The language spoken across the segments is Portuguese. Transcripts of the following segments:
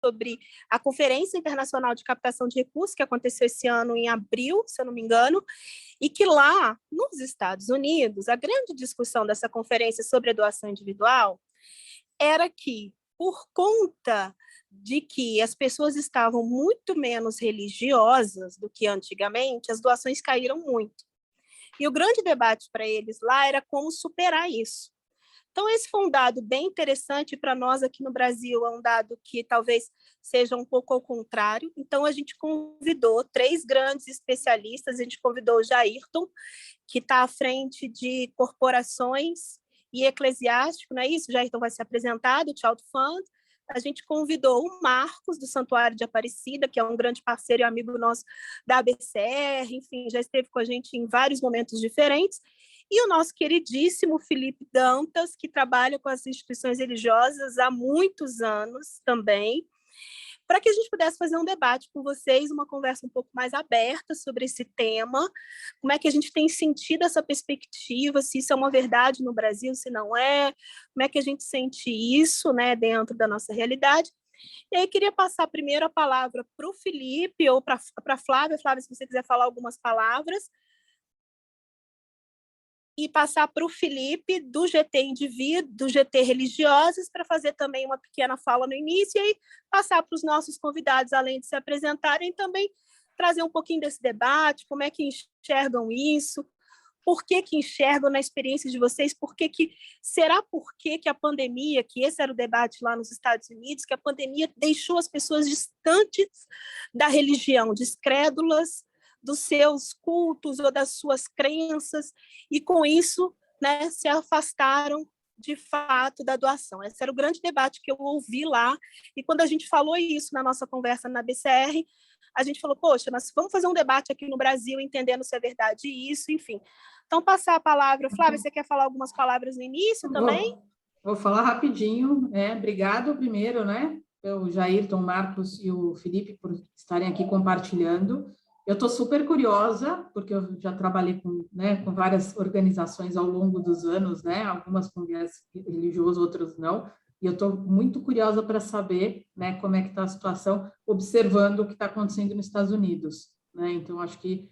sobre a Conferência Internacional de Captação de Recursos, que aconteceu esse ano em abril, se eu não me engano, e que lá, nos Estados Unidos, a grande discussão dessa conferência sobre a doação individual era que, por conta de que as pessoas estavam muito menos religiosas do que antigamente, as doações caíram muito. E o grande debate para eles lá era como superar isso. Então, esse foi um dado bem interessante para nós aqui no Brasil, é um dado que talvez seja um pouco ao contrário. Então, a gente convidou 3 grandes especialistas, a gente convidou o Jairton, que está à frente de corporações e eclesiástico, não é isso? O Jairton vai ser apresentado, o Child Fund. A gente convidou o Marcos, do Santuário de Aparecida, que é um grande parceiro e amigo nosso da ABCR, enfim, já esteve com a gente em vários momentos diferentes, e o nosso queridíssimo Felipe Dantas, que trabalha com as instituições religiosas há muitos anos também, para que a gente pudesse fazer um debate com vocês, uma conversa um pouco mais aberta sobre esse tema, como é que a gente tem sentido essa perspectiva, se isso é uma verdade no Brasil, se não é, como é que a gente sente isso, né, dentro da nossa realidade. E aí queria passar primeiro a palavra para o Felipe ou para a Flávia. Flávia, se você quiser falar algumas palavras, e passar para o Felipe, do GT Indivíduo, do GT Religiosas, para fazer também uma pequena fala no início, e aí passar para os nossos convidados, além de se apresentarem, também trazer um pouquinho desse debate, como é que enxergam isso, por que enxergam na experiência de vocês, será que a pandemia, que esse era o debate lá nos Estados Unidos, que a pandemia deixou as pessoas distantes da religião, descrédulas dos seus cultos ou das suas crenças, e com isso, né, se afastaram de fato da doação. Esse era o grande debate que eu ouvi lá, e quando a gente falou isso na nossa conversa na BCR, a gente falou, poxa, nós vamos fazer um debate aqui no Brasil, entendendo se é verdade isso, enfim. Então, passar a palavra. Flávia, você quer falar algumas palavras no início também? Vou falar rapidinho. Obrigado primeiro, né, o Jairton, o Marcos e o Felipe por estarem aqui compartilhando. Eu estou super curiosa, porque eu já trabalhei com várias organizações ao longo dos anos, né, algumas com viés religioso, outras não, e eu estou muito curiosa para saber, né, como é que está a situação, observando o que está acontecendo nos Estados Unidos, né, então acho que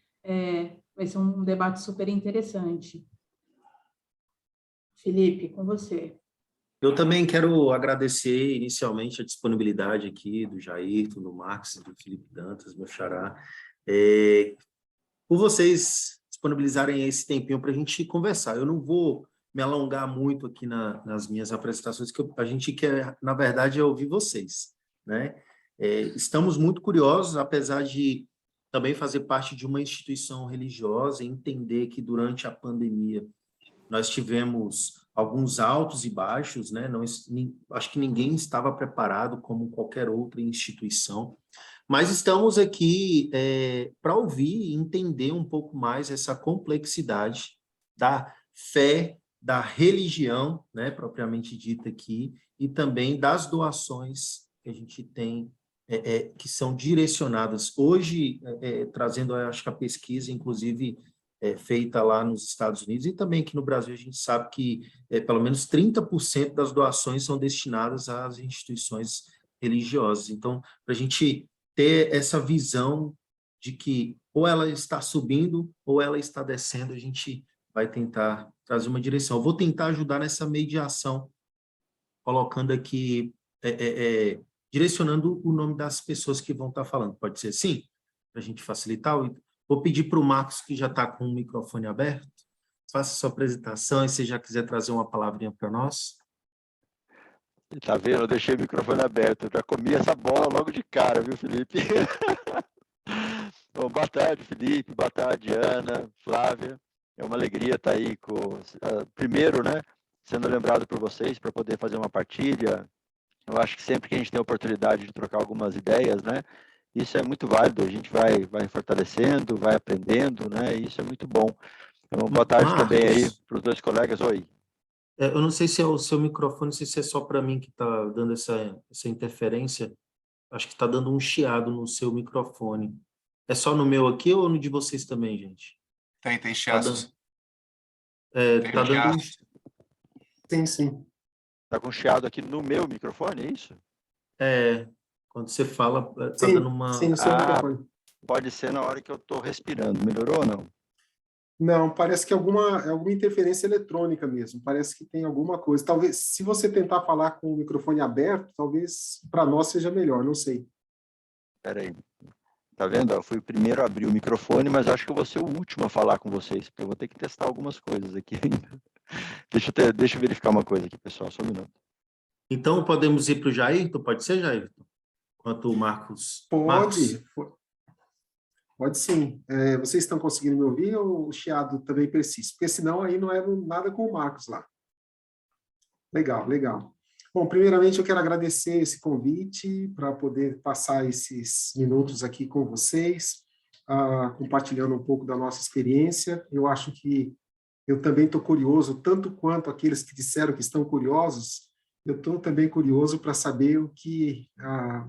vai ser um debate super interessante. Felipe, com você. Eu também quero agradecer inicialmente a disponibilidade aqui do Jairton, do Marcos e do Felipe Dantas, meu xará, por vocês disponibilizarem esse tempinho para a gente conversar. Eu não vou me alongar muito aqui nas minhas apresentações, que a gente quer, na verdade, é ouvir vocês, né? Estamos muito curiosos, apesar de também fazer parte de uma instituição religiosa, e entender que durante a pandemia nós tivemos alguns altos e baixos, né? Acho que ninguém estava preparado como qualquer outra instituição, mas estamos aqui para ouvir e entender um pouco mais essa complexidade da fé, da religião, né, propriamente dita aqui, e também das doações que a gente tem, que são direcionadas. Hoje, trazendo, acho que a pesquisa, inclusive, feita lá nos Estados Unidos e também aqui no Brasil, a gente sabe que pelo menos 30% das doações são destinadas às instituições religiosas. Então, para a gente ter essa visão de que ou ela está subindo ou ela está descendo, a gente vai tentar trazer uma direção. Eu vou tentar ajudar nessa mediação, colocando aqui, direcionando o nome das pessoas que vão estar falando. Pode ser assim? Para a gente facilitar. Vou pedir para o Marcos, que já está com o microfone aberto, faça sua apresentação e se já quiser trazer uma palavrinha para nós. Tá vendo? Eu deixei o microfone aberto. Eu já comi essa bola logo de cara, viu, Felipe? Bom, boa tarde, Felipe. Boa tarde, Ana, Flávia. É uma alegria estar aí primeiro, né, sendo lembrado por vocês para poder fazer uma partilha. Eu acho que sempre que a gente tem a oportunidade de trocar algumas ideias, né, isso é muito válido. A gente vai fortalecendo, vai aprendendo, né, e isso é muito bom. Então, boa tarde, Marcos, também aí para os dois colegas. Oi. Eu não sei se é o seu microfone, não sei se é só para mim que está dando essa interferência. Acho que está dando um chiado no seu microfone. É só no meu aqui ou no de vocês também, gente? Tem chiado. Tá dando... Sim. Está com chiado aqui no meu microfone, é isso? Quando você fala, está Sim, dando uma... sim, no seu microfone. Pode ser na hora que eu estou respirando. Melhorou ou não? Não, parece que é alguma interferência eletrônica mesmo. Parece que tem alguma coisa. Talvez, se você tentar falar com o microfone aberto, talvez para nós seja melhor, não sei. Espera aí. Tá vendo? Eu fui o primeiro a abrir o microfone, mas acho que eu vou ser o último a falar com vocês, porque eu vou ter que testar algumas coisas aqui ainda. Deixa eu verificar uma coisa aqui, pessoal, só um minuto. Então, podemos ir para o Jairton? Pode ser, Jairton? Enquanto o Marcos... Pode, pode sim. Vocês estão conseguindo me ouvir ou o chiado também persiste? Porque senão aí não é nada com o Marcos lá. Legal, legal. Bom, primeiramente eu quero agradecer esse convite para poder passar esses minutos aqui com vocês, compartilhando um pouco da nossa experiência. Eu acho que eu também estou curioso, tanto quanto aqueles que disseram que estão curiosos, eu estou também curioso para saber o que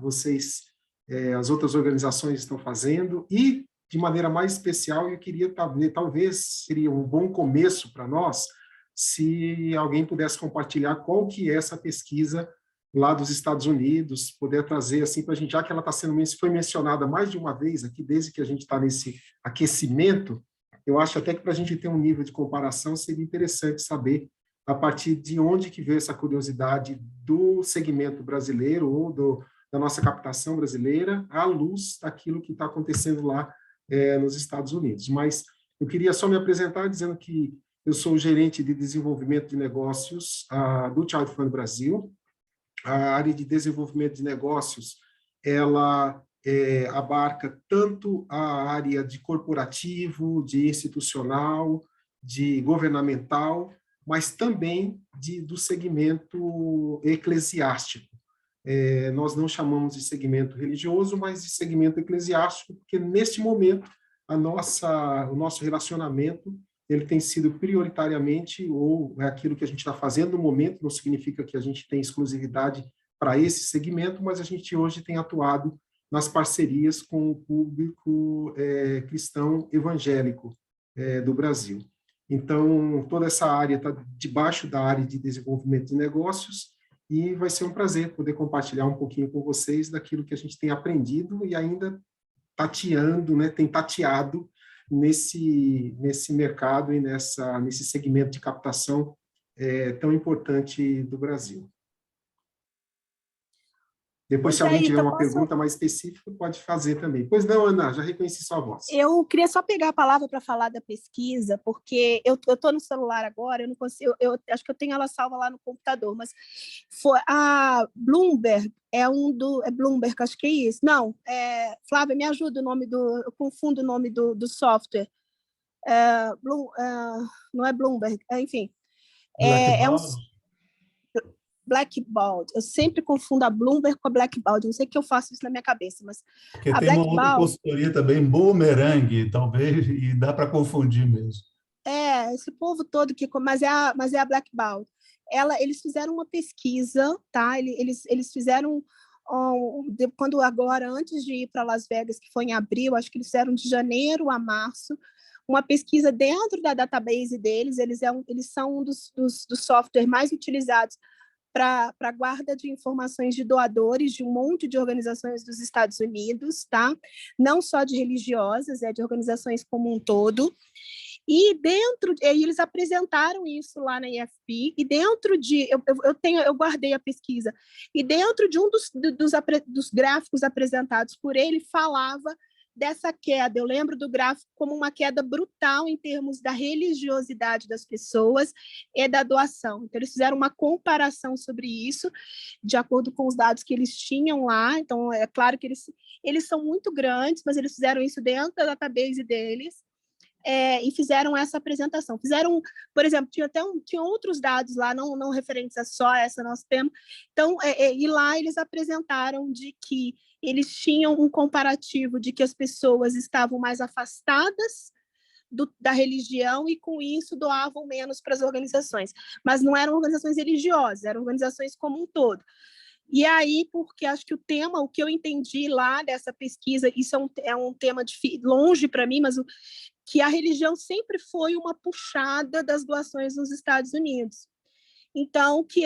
vocês, as outras organizações estão fazendo e, de maneira mais especial, eu queria talvez seria um bom começo para nós se alguém pudesse compartilhar qual que é essa pesquisa lá dos Estados Unidos, poder trazer assim para a gente, já que ela foi mencionada mais de uma vez aqui, desde que a gente está nesse aquecimento, eu acho até que para a gente ter um nível de comparação seria interessante saber a partir de onde que veio essa curiosidade do segmento brasileiro ou da nossa captação brasileira à luz daquilo que está acontecendo lá nos Estados Unidos. Mas eu queria só me apresentar dizendo que eu sou o gerente de desenvolvimento de negócios do Child Fund Brasil. A área de desenvolvimento de negócios, ela abarca tanto a área de corporativo, de institucional, de governamental, mas também do segmento eclesiástico. Nós não chamamos de segmento religioso, mas de segmento eclesiástico, porque neste momento o nosso relacionamento ele tem sido prioritariamente, ou é aquilo que a gente está fazendo no momento, não significa que a gente tem exclusividade para esse segmento, mas a gente hoje tem atuado nas parcerias com o público cristão evangélico do Brasil. Então, toda essa área está debaixo da área de desenvolvimento de negócios e vai ser um prazer poder compartilhar um pouquinho com vocês daquilo que a gente tem aprendido e ainda tateando, né, tem tateado nesse mercado e nesse segmento de captação tão importante do Brasil. Depois, se alguém tiver uma pergunta mais específica, pode fazer também. Pois não, Ana, já reconheci sua voz. Eu queria só pegar a palavra para falar da pesquisa, porque eu estou no celular agora, eu não consigo, eu acho que eu tenho ela salva lá no computador, mas foi a Bloomberg, é Bloomberg, acho que é isso. Não, Flávia, me ajuda eu confundo o nome do software. Não é Bloomberg, enfim. Blackbaud. Eu sempre confundo a Bloomberg com a Blackbaud. Não sei que eu faço isso na minha cabeça, mas porque a tem uma outra consultoria também, Boomerang, talvez, e dá para confundir mesmo. Esse povo todo que, mas é a Blackbaud. Eles fizeram uma pesquisa, tá? Eles fizeram quando agora antes de ir para Las Vegas, que foi em abril, acho que eles fizeram de janeiro a março, uma pesquisa dentro da database deles. Eles são um dos softwares mais utilizados para a guarda de informações de doadores de um monte de organizações dos Estados Unidos, tá? Não só de religiosas, de organizações como um todo. E eles apresentaram isso lá na IFP, e dentro de, eu guardei a pesquisa, e dentro de um dos gráficos apresentados por ele, falava dessa queda. Eu lembro do gráfico como uma queda brutal em termos da religiosidade das pessoas e da doação. Então, eles fizeram uma comparação sobre isso, de acordo com os dados que eles tinham lá. Então, é claro que eles são muito grandes, mas eles fizeram isso dentro da database deles, e fizeram essa apresentação. Fizeram, por exemplo, tinha outros dados lá, não referentes a só esse nosso tema. Então, e lá eles apresentaram de que eles tinham um comparativo de que as pessoas estavam mais afastadas da religião e, com isso, doavam menos para as organizações. Mas não eram organizações religiosas, eram organizações como um todo. E aí, porque acho que o que eu entendi lá dessa pesquisa, isso é um tema longe para mim, mas que a religião sempre foi uma puxada das doações nos Estados Unidos. Então, que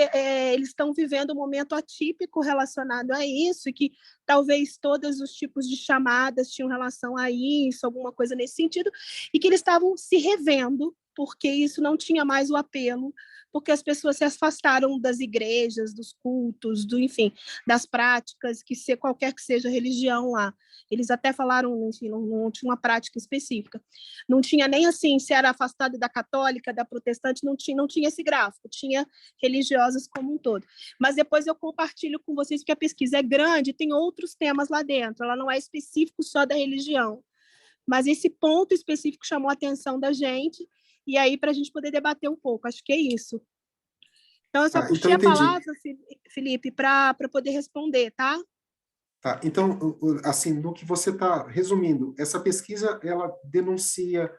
eles estão vivendo um momento atípico relacionado a isso, e que talvez todos os tipos de chamadas tinham relação a isso, alguma coisa nesse sentido, e que eles estavam se revendo, porque isso não tinha mais o apelo, porque as pessoas se afastaram das igrejas, dos cultos, enfim, das práticas, qualquer que seja a religião lá. Eles até falaram, enfim, não tinha uma prática específica. Não tinha nem assim, se era afastado da católica, da protestante, não tinha esse gráfico, tinha religiosas como um todo. Mas depois eu compartilho com vocês, porque a pesquisa é grande, tem outros temas lá dentro, ela não é específico só da religião. Mas esse ponto específico chamou a atenção da gente, e aí para a gente poder debater um pouco, acho que é isso. Então, eu só puxei a palavra, Felipe, para poder responder, tá? Tá, então, assim, no que você está resumindo, essa pesquisa, ela denuncia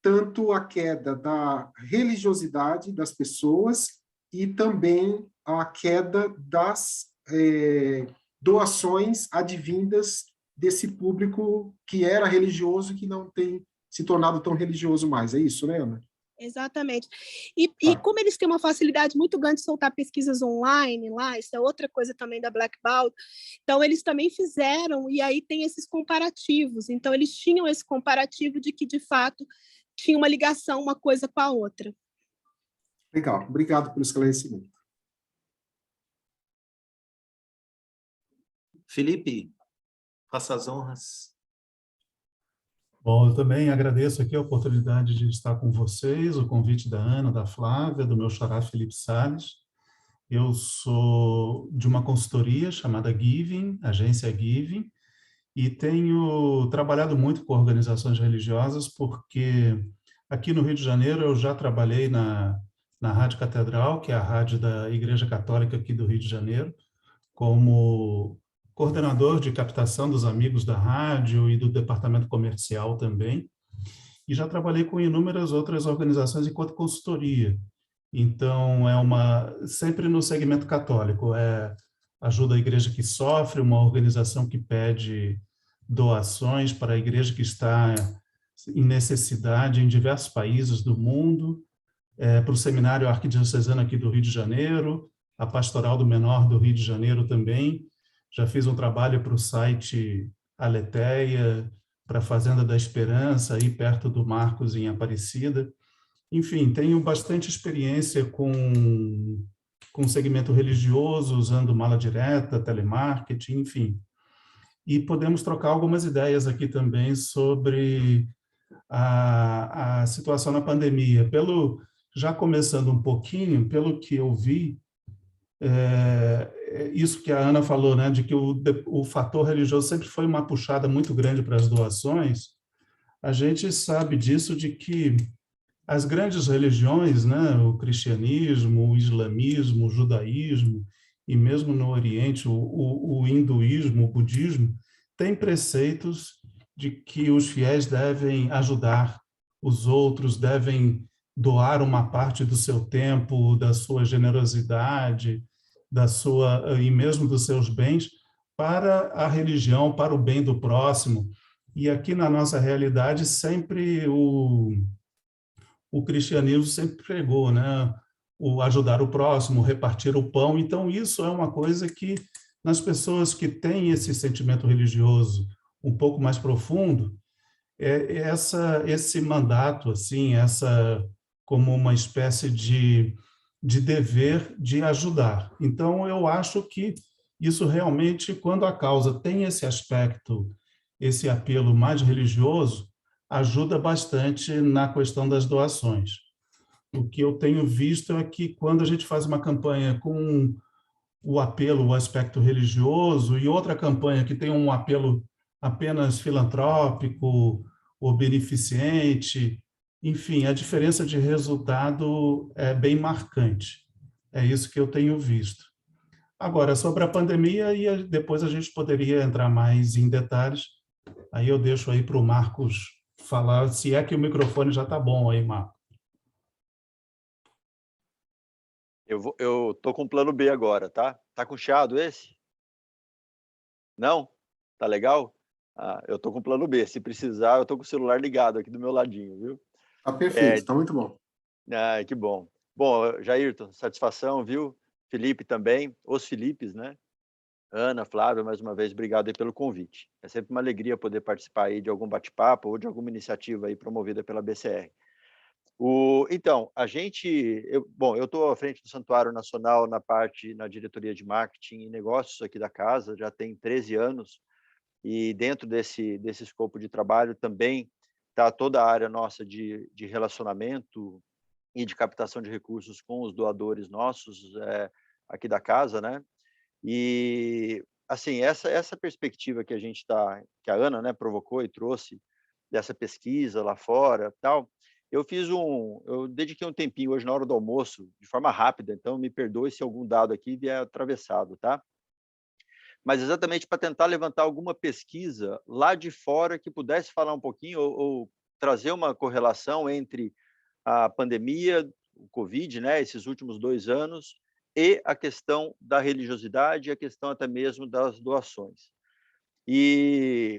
tanto a queda da religiosidade das pessoas e também a queda das doações advindas desse público que era religioso e que não tem se tornado tão religioso mais. É isso, né, Ana? Exatamente. E como eles têm uma facilidade muito grande de soltar pesquisas online lá, isso é outra coisa também da Black Belt, então eles também fizeram, e aí tem esses comparativos. Então, eles tinham esse comparativo de que, de fato, tinha uma ligação uma coisa com a outra. Legal, obrigado pelo esclarecimento. Felipe, faça as honras. Bom, eu também agradeço aqui a oportunidade de estar com vocês, o convite da Ana, da Flávia, do meu xará Felipe Salles. Eu sou de uma consultoria chamada Giving, agência Giving, e tenho trabalhado muito com organizações religiosas, porque aqui no Rio de Janeiro eu já trabalhei na Rádio Catedral, que é a rádio da Igreja Católica aqui do Rio de Janeiro, como coordenador de captação dos amigos da rádio e do departamento comercial também, e já trabalhei com inúmeras outras organizações enquanto consultoria. Então, sempre no segmento católico, ajuda a igreja que sofre, uma organização que pede doações para a igreja que está em necessidade em diversos países do mundo, para o Seminário Arquidiocesano aqui do Rio de Janeiro, a Pastoral do Menor do Rio de Janeiro também. Já fiz um trabalho para o site Aleteia, para a Fazenda da Esperança, aí perto do Marcos, em Aparecida. Enfim, tenho bastante experiência com segmento religioso, usando mala direta, telemarketing, enfim. E podemos trocar algumas ideias aqui também sobre a situação na pandemia. Já começando um pouquinho, pelo que eu vi, isso que a Ana falou, né, de que o fator religioso sempre foi uma puxada muito grande para as doações. A gente sabe disso, de que as grandes religiões, né, o cristianismo, o islamismo, o judaísmo, e mesmo no Oriente, o hinduísmo, o budismo, têm preceitos de que os fiéis devem ajudar os outros, devem doar uma parte do seu tempo, da sua generosidade, e mesmo dos seus bens, para a religião, para o bem do próximo. E aqui na nossa realidade, sempre o cristianismo sempre pregou, né? O ajudar o próximo, repartir o pão. Então, isso é uma coisa que, nas pessoas que têm esse sentimento religioso um pouco mais profundo, esse mandato, assim, como uma espécie de dever de ajudar. Então, eu acho que isso realmente, quando a causa tem esse aspecto, esse apelo mais religioso, ajuda bastante na questão das doações. O que eu tenho visto é que quando a gente faz uma campanha com o apelo, o aspecto religioso, e outra campanha que tem um apelo apenas filantrópico ou beneficente, enfim, a diferença de resultado é bem marcante. É isso que eu tenho visto. Agora, sobre a pandemia, e depois a gente poderia entrar mais em detalhes, aí eu deixo aí para o Marcos falar, se é que o microfone já está bom aí, Marcos. Eu tô com o plano B agora, tá? Tá com chiado esse? Não? Tá legal? Eu tô com o plano B. Se precisar, eu tô com o celular ligado aqui do meu ladinho, viu? Tá perfeito, tá muito bom. Que bom. Bom, Jairton, satisfação, viu? Felipe também, os Filipes, né? Ana, Flávia, mais uma vez, obrigado aí pelo convite. É sempre uma alegria poder participar aí de algum bate-papo ou de alguma iniciativa aí promovida pela BCR. Então, eu estou à frente do Santuário Nacional na diretoria de marketing e negócios aqui da casa, já tem 13 anos, e dentro desse escopo de trabalho também está toda a área nossa de relacionamento e de captação de recursos com os doadores nossos aqui da casa, né? E, assim, essa perspectiva que que a Ana, né, provocou e trouxe dessa pesquisa lá fora, tal, eu dediquei um tempinho hoje na hora do almoço, de forma rápida, então me perdoe se algum dado aqui vier atravessado, tá? Mas exatamente para tentar levantar alguma pesquisa lá de fora que pudesse falar um pouquinho ou trazer uma correlação entre a pandemia, o Covid, né, esses últimos 2 anos, e a questão da religiosidade e a questão até mesmo das doações.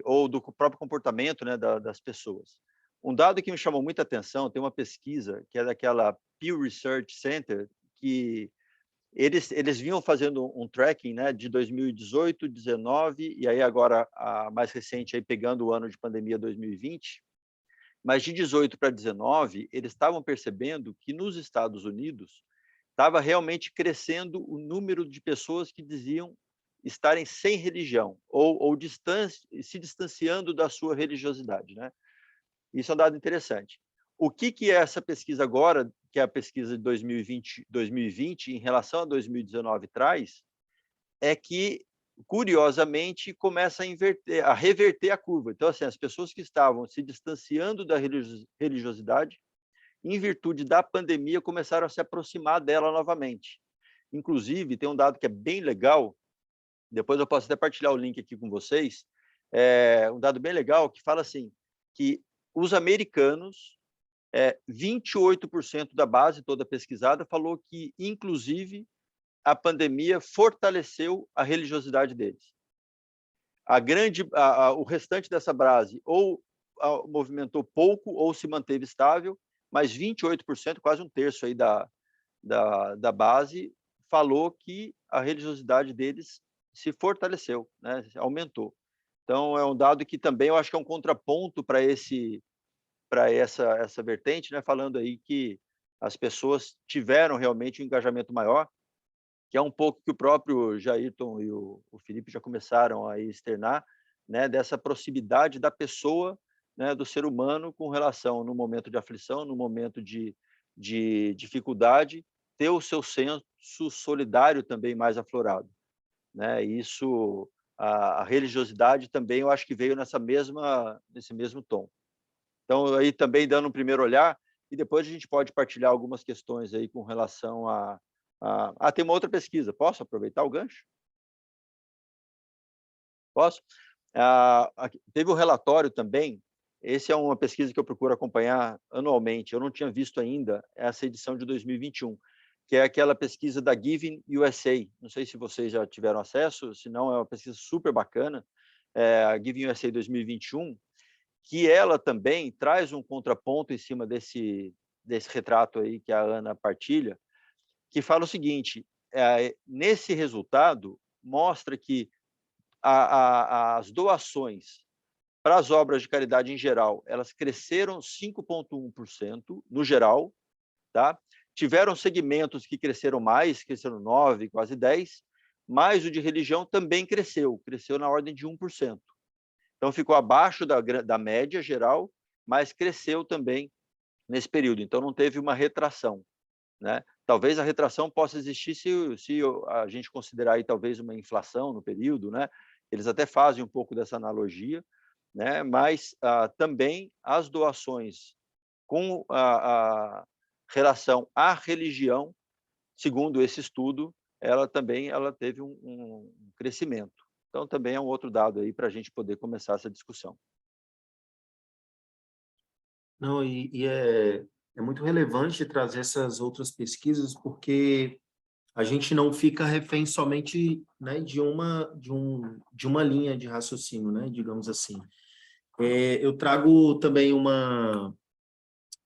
Ou do próprio comportamento, né, das pessoas. Um dado que me chamou muita atenção, tem uma pesquisa que é daquela Pew Research Center, que eles vinham fazendo um tracking, né, de 2018, 19 e aí agora a mais recente aí pegando o ano de pandemia 2020, mas de 18 para 19 eles estavam percebendo que nos Estados Unidos estava realmente crescendo o número de pessoas que diziam estarem sem religião ou se distanciando da sua religiosidade, né? Isso é um dado interessante. O que é essa pesquisa agora, que é a pesquisa de 2020 em relação a 2019 traz, é que, curiosamente, começa a reverter a curva. Então, assim, as pessoas que estavam se distanciando da religiosidade, em virtude da pandemia, começaram a se aproximar dela novamente. Inclusive, tem um dado que é bem legal, depois eu posso até partilhar o link aqui com vocês, um dado bem legal que fala assim, que os americanos, 28% da base toda pesquisada falou que, inclusive, a pandemia fortaleceu a religiosidade deles. O restante dessa base ou movimentou pouco ou se manteve estável, mas 28%, quase um terço aí da base, falou que a religiosidade deles se fortaleceu, né? Aumentou. Então, é um dado que também eu acho que é um contraponto para essa vertente, né? Falando aí que as pessoas tiveram realmente um engajamento maior, que é um pouco que o próprio Jairton e o Felipe já começaram a externar, né? Dessa proximidade da pessoa, né? Do ser humano com relação no momento de aflição, no momento de dificuldade, ter o seu senso solidário também mais aflorado, né? Isso, a religiosidade também eu acho que veio nesse mesmo tom. Então, aí também dando um primeiro olhar, e depois a gente pode partilhar algumas questões aí com relação tem uma outra pesquisa. Posso aproveitar o gancho? Posso? Teve um relatório também, esse é uma pesquisa que eu procuro acompanhar anualmente, eu não tinha visto ainda essa edição de 2021, que é aquela pesquisa da Giving USA. Não sei se vocês já tiveram acesso, se não, é uma pesquisa super bacana, a Giving USA 2021, que ela também traz um contraponto em cima desse retrato aí que a Ana partilha, que fala o seguinte, nesse resultado, mostra que as doações para as obras de caridade em geral, elas cresceram 5,1% no geral, tá? Tiveram segmentos que cresceram mais, cresceram 9%, quase 10%, mas o de religião também cresceu na ordem de 1%. Então, ficou abaixo da média geral, mas cresceu também nesse período. Então, não teve uma retração, né? Talvez a retração possa existir se a gente considerar aí talvez uma inflação no período, né? Eles até fazem um pouco dessa analogia, né? Mas também as doações com a relação à religião, segundo esse estudo, ela teve um crescimento. Então, também é um outro dado aí para a gente poder começar essa discussão. Não, é muito relevante trazer essas outras pesquisas, porque a gente não fica refém somente, né, de uma linha de raciocínio, né, digamos assim. Eu trago também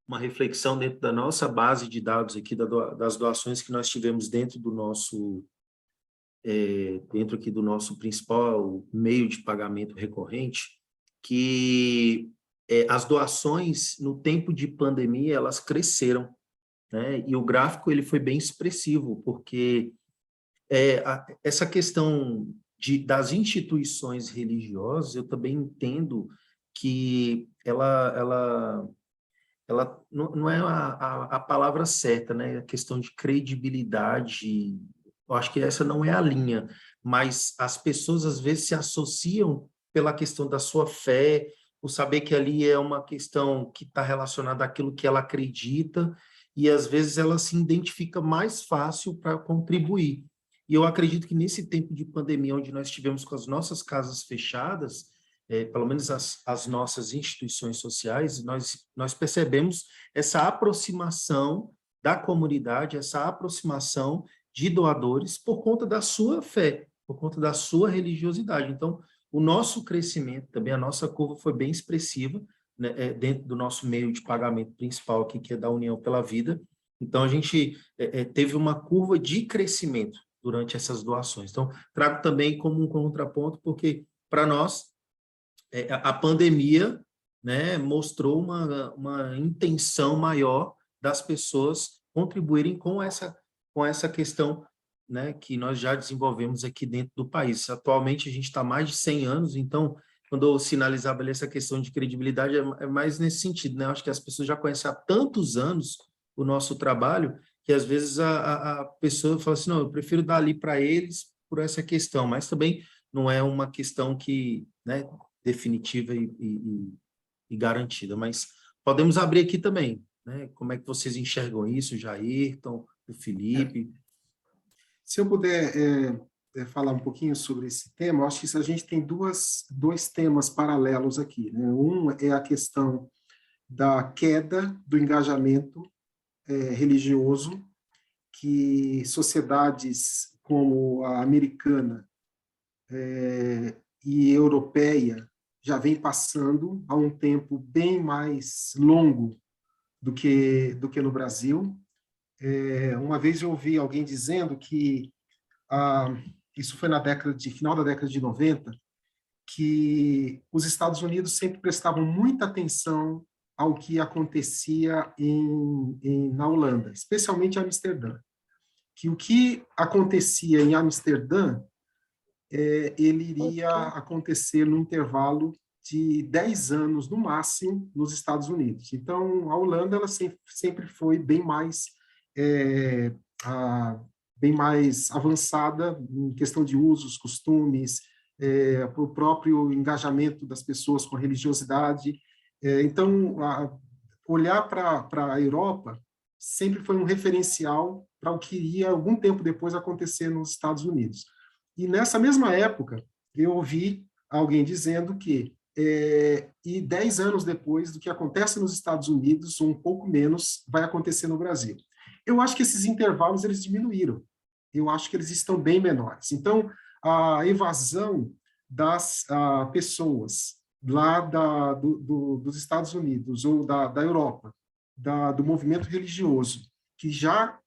uma reflexão dentro da nossa base de dados aqui, das doações que nós tivemos dentro do nosso, dentro aqui do nosso principal meio de pagamento recorrente, que as doações no tempo de pandemia, elas cresceram, né? E o gráfico ele foi bem expressivo, porque essa questão das instituições religiosas, eu também entendo que ela não é a palavra certa, né? A questão de credibilidade, eu acho que essa não é a linha, mas as pessoas às vezes se associam pela questão da sua fé, por saber que ali é uma questão que está relacionada àquilo que ela acredita, e às vezes ela se identifica mais fácil para contribuir. E eu acredito que nesse tempo de pandemia, onde nós estivemos com as nossas casas fechadas, pelo menos as nossas instituições sociais, nós percebemos essa aproximação da comunidade, essa aproximação de doadores por conta da sua fé, por conta da sua religiosidade. Então, o nosso crescimento também, a nossa curva foi bem expressiva, né, dentro do nosso meio de pagamento principal aqui, que é da União pela Vida. Então, a gente teve uma curva de crescimento durante essas doações. Então, trago também como um contraponto, porque, para nós, a pandemia, né, mostrou uma intenção maior das pessoas contribuírem com essa questão, né, que nós já desenvolvemos aqui dentro do país. Atualmente, a gente está há mais de 100 anos, então, quando eu sinalizava ali essa questão de credibilidade, é mais nesse sentido, né? Eu acho que as pessoas já conhecem há tantos anos o nosso trabalho, que às vezes a pessoa fala assim, não, eu prefiro dar ali para eles por essa questão, mas também não é uma questão que, né, definitiva e garantida, mas podemos abrir aqui também, né? Como é que vocês enxergam isso, Jairton, o Felipe? Se eu puder falar um pouquinho sobre esse tema, eu acho que a gente tem dois temas paralelos aqui, né? Um é a questão da queda do engajamento religioso, que sociedades como a americana e europeia já vem passando há um tempo bem mais longo do que no Brasil. Uma vez eu ouvi alguém dizendo que, isso foi final da década de 90, que os Estados Unidos sempre prestavam muita atenção ao que acontecia na Holanda, especialmente em Amsterdã. Que o que acontecia em Amsterdã, ele iria acontecer no intervalo de 10 anos, no máximo, nos Estados Unidos. Então, a Holanda ela sempre foi bem mais avançada em questão de usos, costumes, o próprio engajamento das pessoas com a religiosidade. Então, olhar para a Europa sempre foi um referencial para o que iria, algum tempo depois, acontecer nos Estados Unidos. E nessa mesma época, eu ouvi alguém dizendo que, e 10 anos depois do que acontece nos Estados Unidos, ou um pouco menos, vai acontecer no Brasil. Eu acho que esses intervalos eles diminuíram. Eu acho que eles estão bem menores. Então, a evasão das pessoas lá dos Estados Unidos ou da Europa, do movimento religioso, que já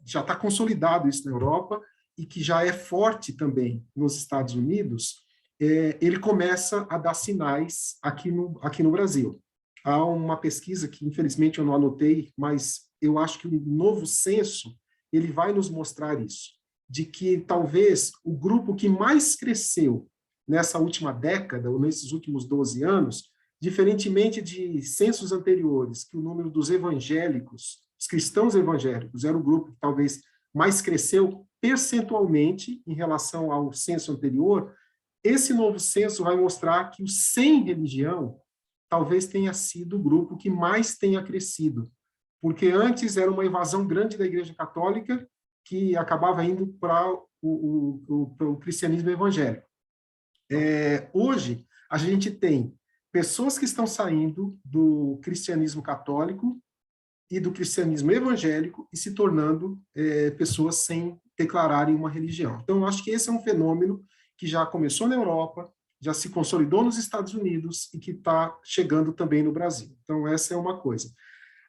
está consolidado isso na Europa e que já é forte também nos Estados Unidos, ele começa a dar sinais aqui no Brasil. Há uma pesquisa que, infelizmente, eu não anotei, mas eu acho que o novo censo ele vai nos mostrar isso, de que talvez o grupo que mais cresceu nessa última década, ou nesses últimos 12 anos, diferentemente de censos anteriores, que o número dos evangélicos, os cristãos evangélicos, era o grupo que talvez mais cresceu percentualmente em relação ao censo anterior, esse novo censo vai mostrar que o sem religião talvez tenha sido o grupo que mais tenha crescido, porque antes era uma evasão grande da Igreja Católica que acabava indo para o cristianismo evangélico. Hoje, a gente tem pessoas que estão saindo do cristianismo católico e do cristianismo evangélico e se tornando pessoas sem declararem uma religião. Então, eu acho que esse é um fenômeno que já começou na Europa, já se consolidou nos Estados Unidos e que está chegando também no Brasil. Então, essa é uma coisa.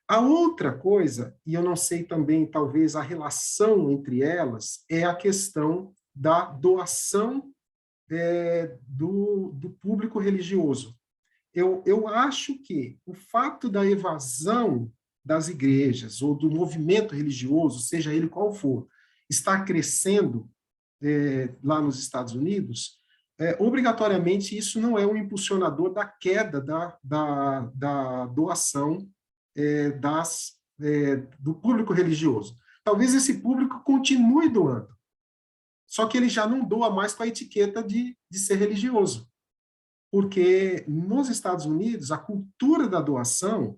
A outra coisa, e eu não sei também, talvez, a relação entre elas, é a questão da doação do público religioso. Eu acho que o fato da evasão das igrejas ou do movimento religioso, seja ele qual for, está crescendo lá nos Estados Unidos, obrigatoriamente isso não é um impulsionador da queda da doação do público religioso. Talvez esse público continue doando, só que ele já não doa mais com a etiqueta de ser religioso, porque nos Estados Unidos a cultura da doação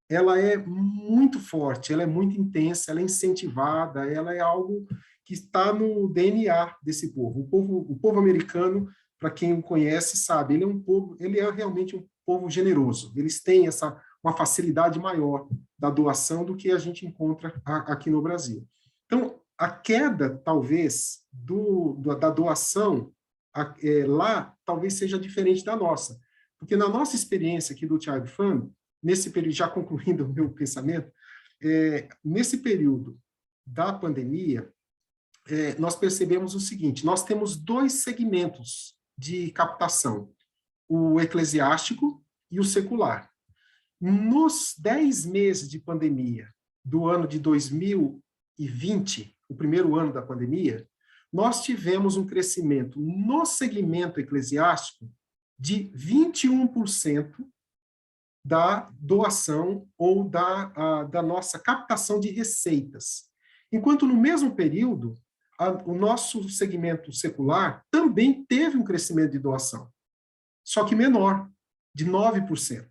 ela é muito forte, ela é muito intensa, ela é incentivada, ela é algo que está no DNA desse povo. O povo americano, para quem o conhece, sabe, ele é realmente um povo generoso. Eles têm uma facilidade maior da doação do que a gente encontra aqui no Brasil. Então, a queda, talvez, da doação lá, talvez seja diferente da nossa. Porque na nossa experiência aqui do Child Fund, nesse período, já concluindo o meu pensamento, nesse período da pandemia, nós percebemos o seguinte: nós temos 2 segmentos de captação, o eclesiástico e o secular. Nos 10 meses de pandemia do ano de 2020, o primeiro ano da pandemia, nós tivemos um crescimento no segmento eclesiástico de 21% da doação ou da nossa captação de receitas. Enquanto no mesmo período, o nosso segmento secular também teve um crescimento de doação, só que menor, de 9%.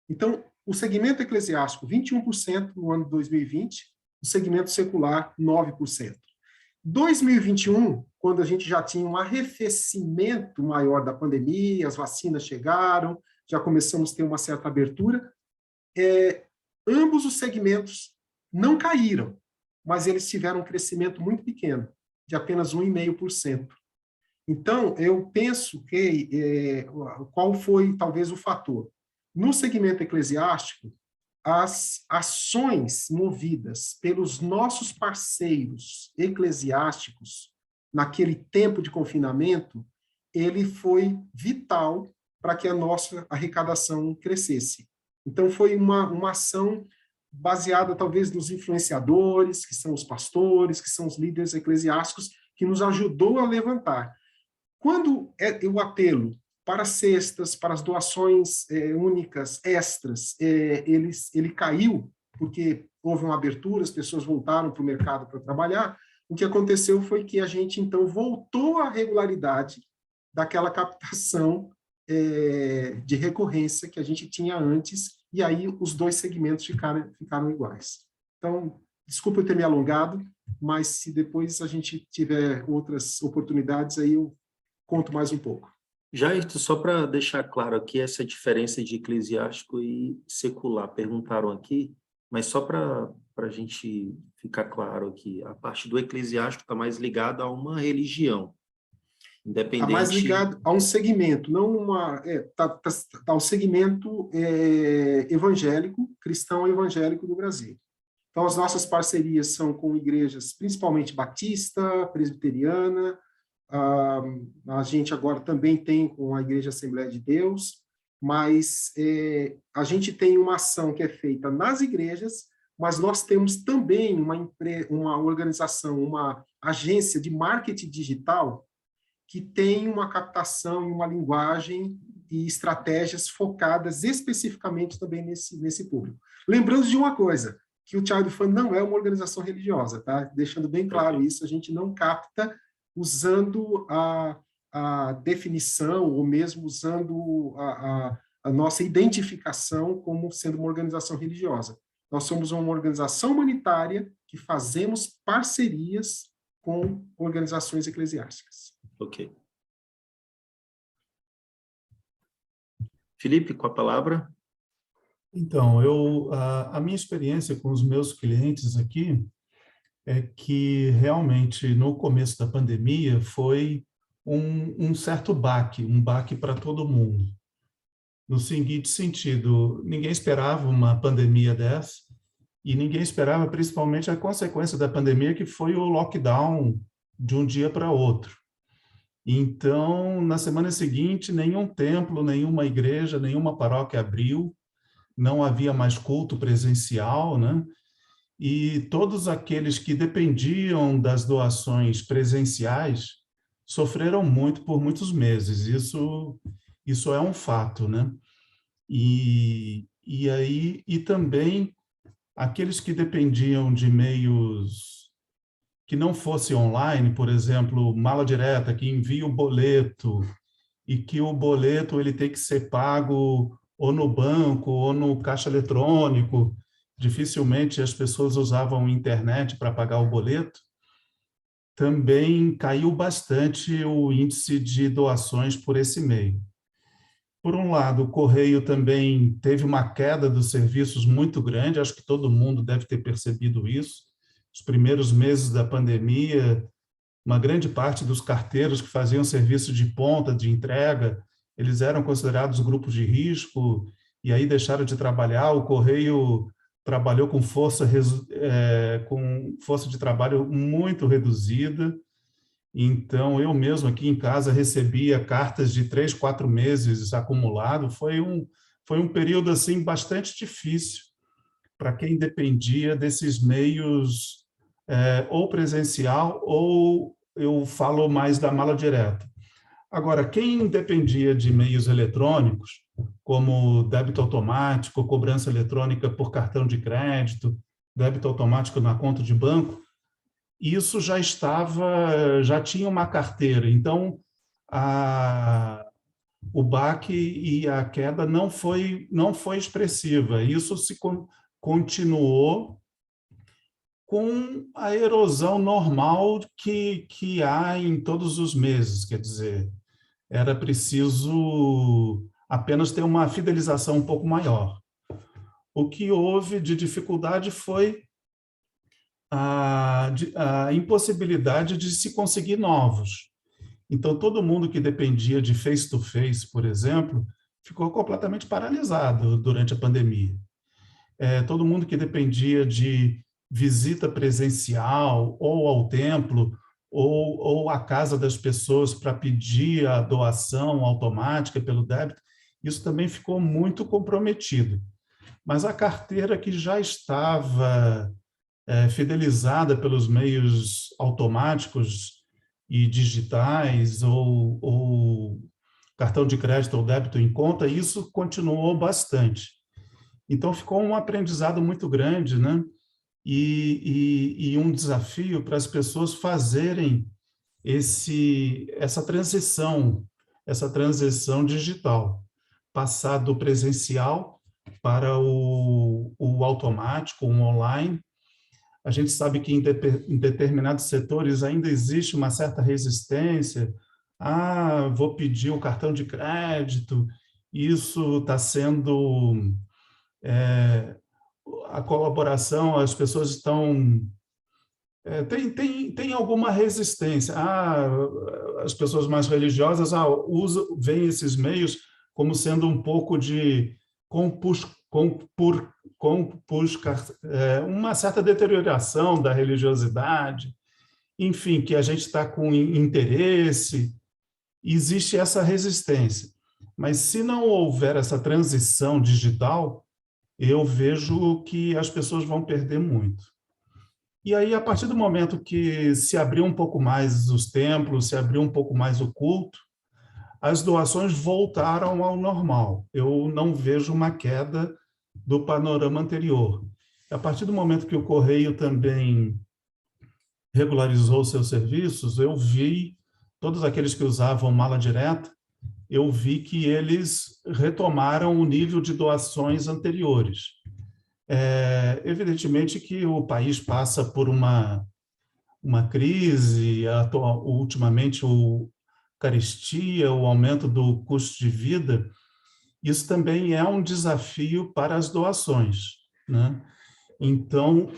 Então, o segmento eclesiástico, 21% no ano de 2020, o segmento secular, 9%. 2021, quando a gente já tinha um arrefecimento maior da pandemia, as vacinas chegaram, já começamos a ter uma certa abertura, ambos os segmentos não caíram, mas eles tiveram um crescimento muito pequeno, de apenas 1,5%. Então, eu penso que qual foi, talvez, o fator? No segmento eclesiástico, as ações movidas pelos nossos parceiros eclesiásticos, naquele tempo de confinamento, ele foi vital para que a nossa arrecadação crescesse. Então, foi uma ação baseada, talvez, nos influenciadores, que são os pastores, que são os líderes eclesiásticos, que nos ajudou a levantar. Quando o apelo para cestas, para as doações únicas, extras, ele caiu, porque houve uma abertura, as pessoas voltaram para o mercado para trabalhar, o que aconteceu foi que a gente, então, voltou à regularidade daquela captação de recorrência que a gente tinha antes, e aí os 2 segmentos ficaram iguais. Então, desculpa eu ter me alongado, mas se depois a gente tiver outras oportunidades, aí eu conto mais um pouco. Jair, só para deixar claro aqui essa diferença de eclesiástico e secular, perguntaram aqui, mas só para a gente ficar claro aqui, a parte do eclesiástico está mais ligada a uma religião, independente... Está mais ligado a um segmento, não está ao segmento evangélico, cristão evangélico do Brasil. Então, as nossas parcerias são com igrejas, principalmente batista, presbiteriana. A gente agora também tem com a Igreja Assembleia de Deus, mas a gente tem uma ação que é feita nas igrejas, mas nós temos também uma organização, uma agência de marketing digital que tem uma captação e uma linguagem e estratégias focadas especificamente também nesse público. Lembrando de uma coisa, que o Child Fund não é uma organização religiosa, tá? Deixando bem claro isso, a gente não capta usando a definição, ou mesmo usando a nossa identificação como sendo uma organização religiosa. Nós somos uma organização humanitária que fazemos parcerias com organizações eclesiásticas. Ok. Felipe, com a palavra. Então, a minha experiência com os meus clientes aqui é que realmente no começo da pandemia foi um certo baque, um baque para todo mundo. No seguinte sentido, ninguém esperava uma pandemia dessa, e ninguém esperava, principalmente, a consequência da pandemia, que foi o lockdown de um dia para outro. Então, na semana seguinte, nenhum templo, nenhuma igreja, nenhuma paróquia abriu, não havia mais culto presencial, né? E todos aqueles que dependiam das doações presenciais sofreram muito por muitos meses. Isso é um fato, né? E também aqueles que dependiam de meios que não fosse online, por exemplo, mala direta, que envia o boleto e que o boleto ele tem que ser pago ou no banco ou no caixa eletrônico. Dificilmente as pessoas usavam internet para pagar o boleto. Também caiu bastante o índice de doações por esse meio. Por um lado, o Correio também teve uma queda dos serviços muito grande, acho que todo mundo deve ter percebido isso. Os primeiros meses da pandemia, uma grande parte dos carteiros que faziam serviço de ponta, de entrega, eles eram considerados grupos de risco e aí deixaram de trabalhar. O Correio trabalhou com força de trabalho muito reduzida. Então, eu mesmo aqui em casa recebia cartas de 3, 4 meses acumulado. Foi um período assim bastante difícil para quem dependia desses meios, ou presencial, ou eu falo mais da mala direta. Agora, quem dependia de meios eletrônicos, como débito automático, cobrança eletrônica por cartão de crédito, débito automático na conta de banco, isso já tinha uma carteira. Então, o baque e a queda não foi expressiva. Isso continuou com a erosão normal que há em todos os meses. Quer dizer, era preciso apenas ter uma fidelização um pouco maior. O que houve de dificuldade foi a impossibilidade de se conseguir novos. Então, todo mundo que dependia de face-to-face, por exemplo, ficou completamente paralisado durante a pandemia. Todo mundo que dependia de visita presencial ou ao templo ou à casa das pessoas para pedir a doação automática pelo débito, isso também ficou muito comprometido. Mas a carteira que já estava fidelizada pelos meios automáticos e digitais ou cartão de crédito ou débito em conta, isso continuou bastante. Então, ficou um aprendizado muito grande, né? E um desafio para as pessoas fazerem essa transição digital, passar do presencial para o automático, o online. A gente sabe que em determinados setores ainda existe uma certa resistência. Vou pedir o cartão de crédito. Isso está sendo... a colaboração, as pessoas estão... tem alguma resistência. As pessoas mais religiosas veem esses meios como sendo um pouco de uma certa deterioração da religiosidade, enfim, que a gente está com interesse, existe essa resistência. Mas se não houver essa transição digital, eu vejo que as pessoas vão perder muito. E aí, a partir do momento que se abriu um pouco mais os templos, se abriu um pouco mais o culto, as doações voltaram ao normal. Eu não vejo uma queda do panorama anterior. A partir do momento que o Correio também regularizou seus serviços, eu vi todos aqueles que usavam mala direta, eu vi que eles retomaram o nível de doações anteriores. Evidentemente que o país passa por uma crise, ultimamente carestia, o aumento do custo de vida, isso também é um desafio para as doações, né? Então,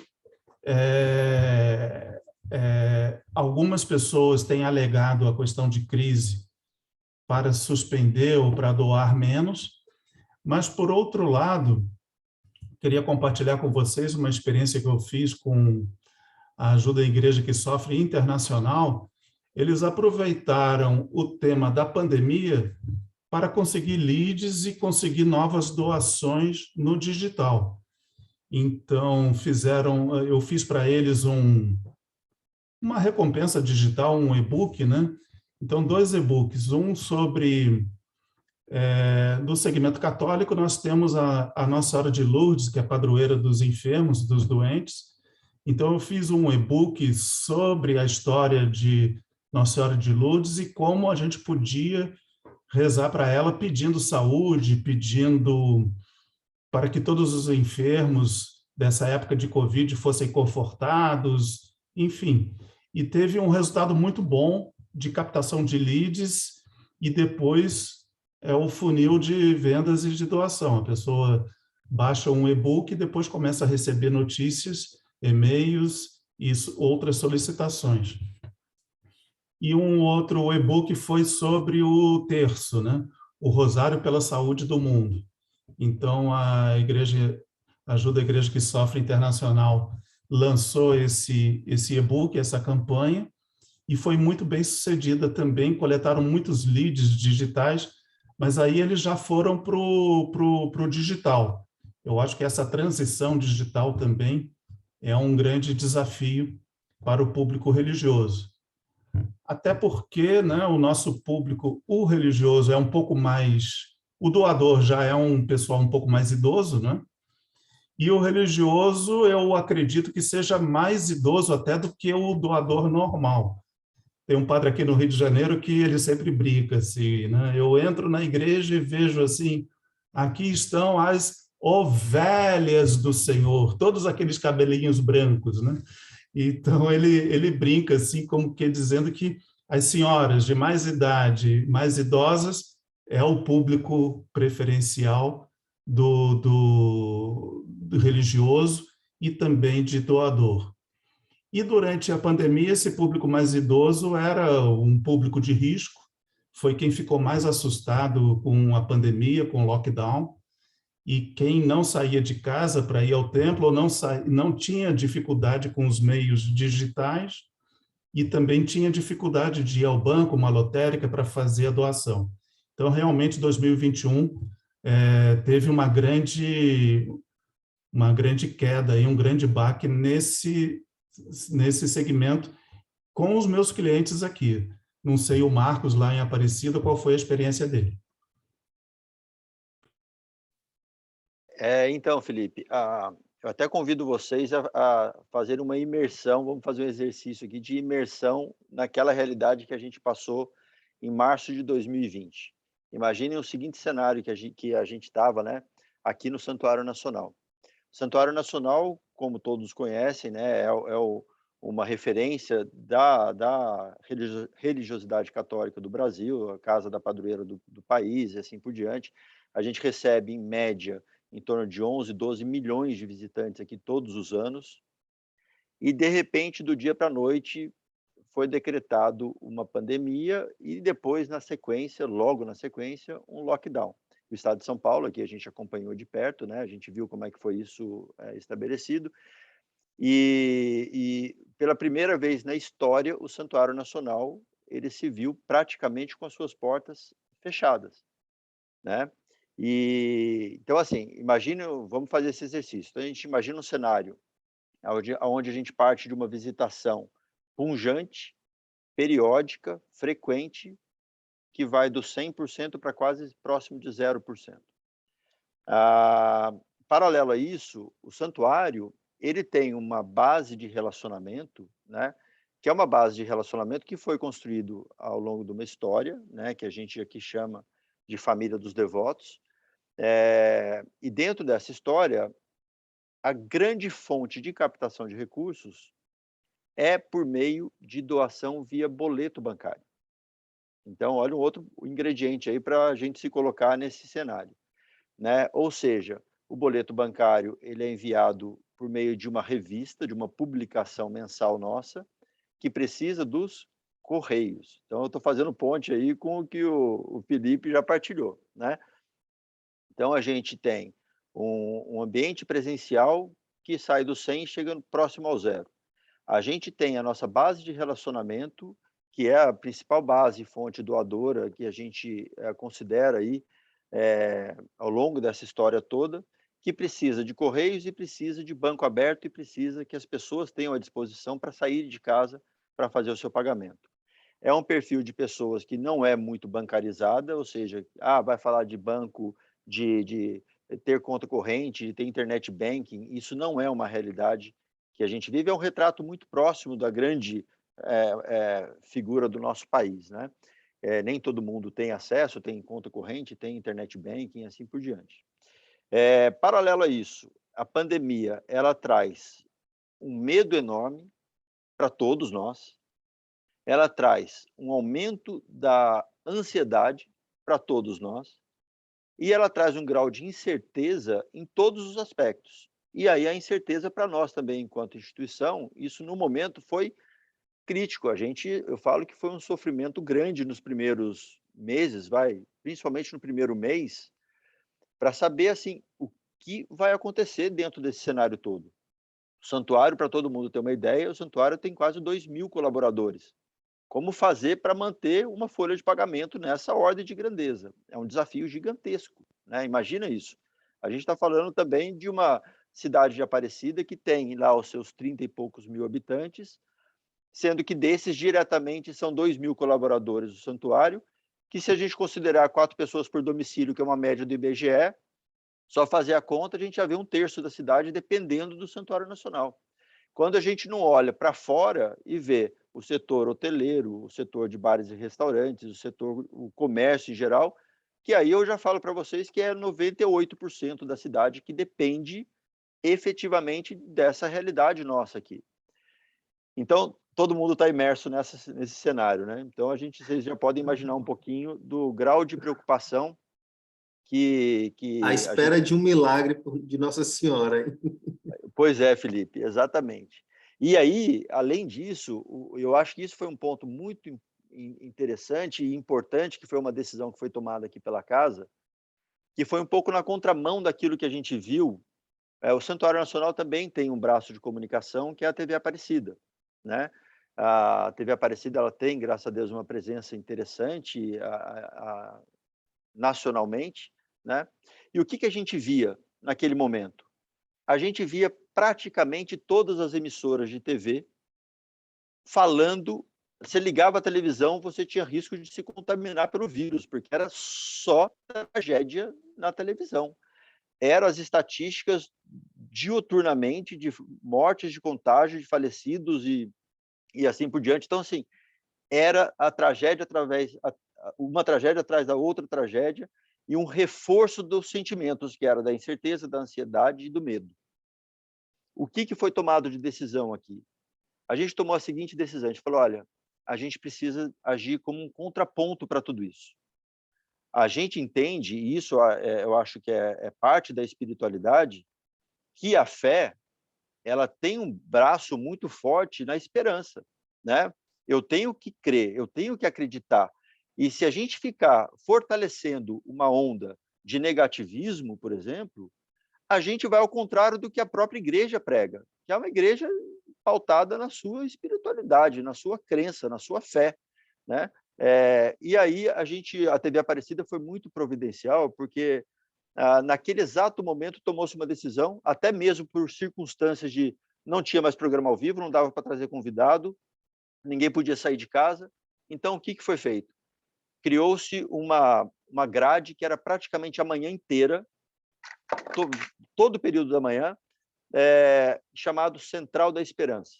algumas pessoas têm alegado a questão de crise para suspender ou para doar menos, mas, por outro lado, queria compartilhar com vocês uma experiência que eu fiz com a Ajuda à Igreja que Sofre Internacional. Eles aproveitaram o tema da pandemia para conseguir leads e conseguir novas doações no digital. Então, eu fiz para eles uma recompensa digital, um e-book, né? Então, 2 e-books, um sobre... no segmento católico, nós temos a Nossa Senhora de Lourdes, que é a padroeira dos enfermos, dos doentes. Então, eu fiz um e-book sobre a história de Nossa Senhora de Lourdes e como a gente podia rezar para ela pedindo saúde, pedindo para que todos os enfermos dessa época de Covid fossem confortados, enfim. E teve um resultado muito bom de captação de leads e depois o funil de vendas e de doação. A pessoa baixa um e-book e depois começa a receber notícias, e-mails e outras solicitações. E um outro e-book foi sobre o terço, né? O Rosário pela Saúde do Mundo. Então, a Ajuda à Igreja que Sofre Internacional lançou esse e-book, essa campanha, e foi muito bem sucedida também, coletaram muitos leads digitais, mas aí eles já foram para o digital. Eu acho que essa transição digital também é um grande desafio para o público religioso. Até porque, né, o nosso público, o religioso, é um pouco mais... O doador já é um pessoal um pouco mais idoso, né? E o religioso, eu acredito que seja mais idoso até do que o doador normal. Tem um padre aqui no Rio de Janeiro que ele sempre brinca, assim, né? Eu entro na igreja e vejo assim, aqui estão as ovelhas do Senhor, todos aqueles cabelinhos brancos, né? Então, ele brinca, assim, como que dizendo que as senhoras de mais idade, mais idosas, é o público preferencial do religioso e também de doador. E durante a pandemia, esse público mais idoso era um público de risco, foi quem ficou mais assustado com a pandemia, com o lockdown, e quem não saía de casa para ir ao templo ou não tinha dificuldade com os meios digitais e também tinha dificuldade de ir ao banco, uma lotérica, para fazer a doação. Então, realmente, 2021 teve uma grande queda, um grande baque nesse segmento com os meus clientes aqui. Não sei o Marcos lá em Aparecida, qual foi a experiência dele. Então, Felipe, eu até convido vocês a fazer uma imersão, vamos fazer um exercício aqui de imersão naquela realidade que a gente passou em março de 2020. Imaginem o seguinte cenário que a gente estava, né, aqui no Santuário Nacional. O Santuário Nacional, como todos conhecem, né, uma referência da religiosidade católica do Brasil, a casa da padroeira do país e assim por diante. A gente recebe, em média, em torno de 11, 12 milhões de visitantes aqui todos os anos, e de repente, do dia para a noite, foi decretado uma pandemia e depois, logo na sequência, um lockdown. O estado de São Paulo, aqui a gente acompanhou de perto, né? A gente viu como é que foi isso estabelecido, e pela primeira vez na história, o Santuário Nacional ele se viu praticamente com as suas portas fechadas, né? Então, assim, vamos fazer esse exercício. Então, a gente imagina um cenário onde a gente parte de uma visitação pungente, periódica, frequente, que vai do 100% para quase próximo de 0%. Paralelo a isso, o santuário ele tem uma base de relacionamento, né, que é uma base de relacionamento que foi construído ao longo de uma história, né, que a gente aqui chama de família dos devotos. E dentro dessa história, a grande fonte de captação de recursos é por meio de doação via boleto bancário. Então, olha um outro ingrediente aí para a gente se colocar nesse cenário, né? Ou seja, o boleto bancário ele é enviado por meio de uma revista, de uma publicação mensal nossa, que precisa dos correios. Então, eu estou fazendo ponte aí com o que o Felipe já partilhou, né? Então, a gente tem um ambiente presencial que sai do 100 chegando próximo ao zero. A gente tem a nossa base de relacionamento, que é a principal base, fonte doadora, que a gente considera aí ao longo dessa história toda, que precisa de correios e precisa de banco aberto e precisa que as pessoas tenham à disposição para sair de casa para fazer o seu pagamento. É um perfil de pessoas que não é muito bancarizada, ou seja, vai falar de banco, de ter conta corrente, de ter internet banking, isso não é uma realidade que a gente vive, é um retrato muito próximo da grande figura do nosso país, né? Nem todo mundo tem acesso, tem conta corrente, tem internet banking, assim por diante. Paralelo a isso, a pandemia, ela traz um medo enorme para todos nós, ela traz um aumento da ansiedade para todos nós, e ela traz um grau de incerteza em todos os aspectos. E aí a incerteza para nós também, enquanto instituição, isso no momento foi crítico. Eu falo que foi um sofrimento grande nos primeiros meses, principalmente no primeiro mês, para saber assim o que vai acontecer dentro desse cenário todo. O santuário, para todo mundo ter uma ideia, o santuário tem quase 2.000 colaboradores. Como fazer para manter uma folha de pagamento nessa ordem de grandeza? É um desafio gigantesco, né? Imagina isso. A gente está falando também de uma cidade de Aparecida que tem lá os seus 30 e poucos mil habitantes, sendo que desses diretamente são 2.000 colaboradores do santuário, que se a gente considerar 4 pessoas por domicílio, que é uma média do IBGE, só fazer a conta, a gente já vê 1/3 da cidade dependendo do Santuário Nacional. Quando a gente não olha para fora e vê o setor hoteleiro, o setor de bares e restaurantes, o comércio em geral, que aí eu já falo para vocês que é 98% da cidade que depende efetivamente dessa realidade nossa aqui. Então, todo mundo está imerso nesse cenário, né? Então, vocês já podem imaginar um pouquinho do grau de preocupação que À espera de um milagre de Nossa Senhora. Hein? Pois é, Felipe, exatamente. E aí, além disso, eu acho que isso foi um ponto muito interessante e importante, que foi uma decisão que foi tomada aqui pela casa, que foi um pouco na contramão daquilo que a gente viu. O Santuário Nacional também tem um braço de comunicação, que é a TV Aparecida, né? A TV Aparecida, ela tem, graças a Deus, uma presença interessante nacionalmente, né? E o que a gente via naquele momento? A gente via praticamente todas as emissoras de TV falando. Você ligava a televisão, você tinha risco de se contaminar pelo vírus, porque era só tragédia na televisão. Eram as estatísticas diuturnamente de mortes, de contágio, de falecidos e assim por diante. Então, assim, era a tragédia uma tragédia atrás da outra tragédia e um reforço dos sentimentos, que era da incerteza, da ansiedade e do medo. O que foi tomado de decisão aqui? A gente tomou a seguinte decisão, a gente falou, olha, a gente precisa agir como um contraponto para tudo isso. A gente entende, e isso eu acho que é parte da espiritualidade, que a fé, ela tem um braço muito forte na esperança, né? Eu tenho que crer, eu tenho que acreditar. E se a gente ficar fortalecendo uma onda de negativismo, por exemplo, a gente vai ao contrário do que a própria igreja prega, que é uma igreja pautada na sua espiritualidade, na sua crença, na sua fé, né? E aí a TV Aparecida foi muito providencial, porque naquele exato momento tomou-se uma decisão, até mesmo por circunstâncias de não tinha mais programa ao vivo, não dava para trazer convidado, ninguém podia sair de casa. Então, o que foi feito? Criou-se uma grade que era praticamente a manhã inteira, todo o período da manhã, chamado Central da Esperança.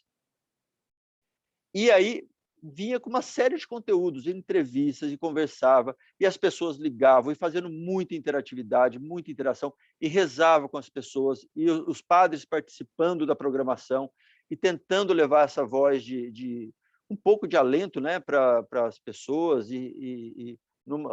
E aí vinha com uma série de conteúdos, entrevistas, e conversava, e as pessoas ligavam, e fazendo muita interatividade, muita interação, e rezava com as pessoas, e os padres participando da programação, e tentando levar essa voz de um pouco de alento, né, para as pessoas,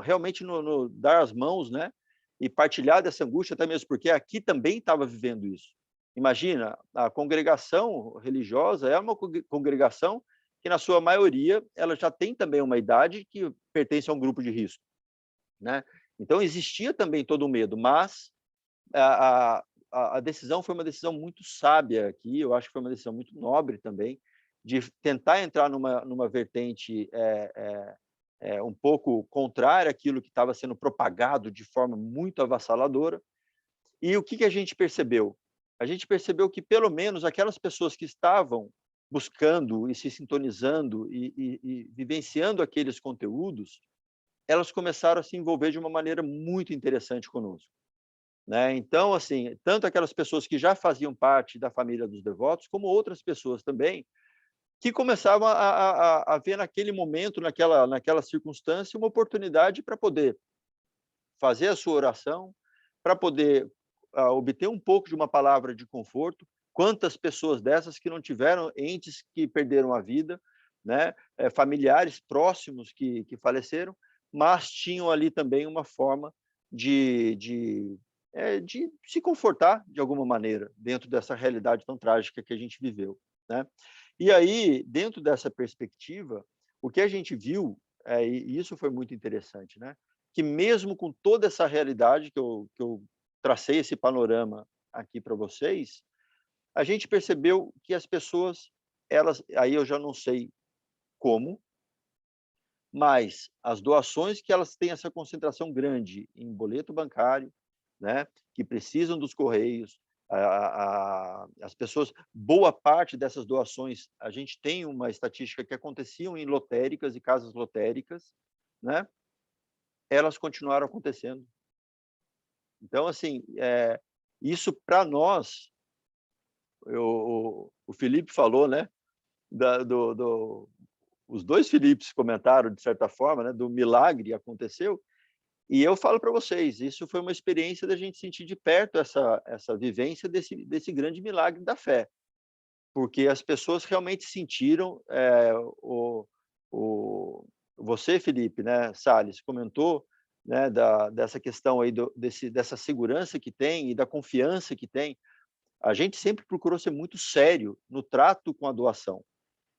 realmente dar as mãos, né, e partilhar dessa angústia, até mesmo porque aqui também estava vivendo isso. Imagina, a congregação religiosa é uma congregação que, na sua maioria, ela já tem também uma idade que pertence a um grupo de risco, né? Então, existia também todo o medo, mas a decisão foi uma decisão muito sábia aqui, eu acho que foi uma decisão muito nobre também, de tentar entrar numa vertente um pouco contrária àquilo que estava sendo propagado de forma muito avassaladora. E o que a gente percebeu? A gente percebeu que, pelo menos, aquelas pessoas que estavam buscando e se sintonizando e vivenciando aqueles conteúdos, elas começaram a se envolver de uma maneira muito interessante conosco, né? Então, assim, tanto aquelas pessoas que já faziam parte da família dos devotos, como outras pessoas também, que começavam a ver naquele momento, naquela circunstância, uma oportunidade para poder fazer a sua oração, para poder obter um pouco de uma palavra de conforto. Quantas pessoas dessas que não tiveram entes que perderam a vida, né? Familiares próximos que faleceram, mas tinham ali também uma forma de se confortar de alguma maneira dentro dessa realidade tão trágica que a gente viveu, né? E aí, dentro dessa perspectiva, o que a gente viu, e isso foi muito interessante, né? Que mesmo com toda essa realidade que eu tracei esse panorama aqui para vocês, a gente percebeu que as pessoas, aí eu já não sei como, mas as doações que elas têm essa concentração grande em boleto bancário, né, que precisam dos correios, as pessoas, boa parte dessas doações, a gente tem uma estatística que aconteciam em lotéricas e casas lotéricas, né, elas continuaram acontecendo. Então, assim, isso para nós, o Felipe falou, né, os dois Filipes comentaram, de certa forma, né, do milagre aconteceu, e eu falo para vocês, isso foi uma experiência da gente sentir de perto essa vivência desse grande milagre da fé, porque as pessoas realmente sentiram, você, Felipe, né, Salles, comentou, né, dessa questão aí dessa segurança que tem e da confiança que tem. A gente sempre procurou ser muito sério no trato com a doação,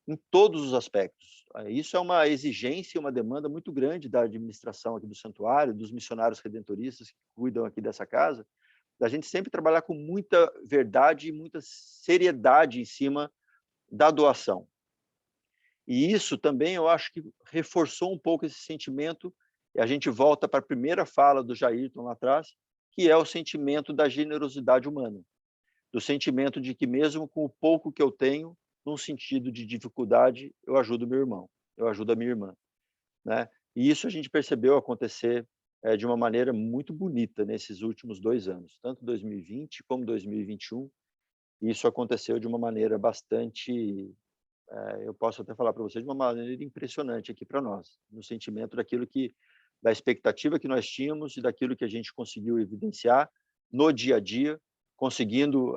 em todos os aspectos. Isso é uma exigência, uma demanda muito grande da administração aqui do santuário, dos missionários redentoristas que cuidam aqui dessa casa, da gente sempre trabalhar com muita verdade e muita seriedade em cima da doação. E isso também eu acho que reforçou um pouco esse sentimento, e a gente volta para a primeira fala do Jairton lá atrás, que é o sentimento da generosidade humana, do sentimento de que mesmo com o pouco que eu tenho, num sentido de dificuldade, eu ajudo meu irmão, eu ajudo a minha irmã, né? E isso a gente percebeu acontecer de uma maneira muito bonita nesses últimos 2 anos, tanto 2020 como 2021. Isso aconteceu de uma maneira bastante, eu posso até falar para vocês, de uma maneira impressionante aqui para nós, no sentimento da expectativa que nós tínhamos e daquilo que a gente conseguiu evidenciar no dia a dia, conseguindo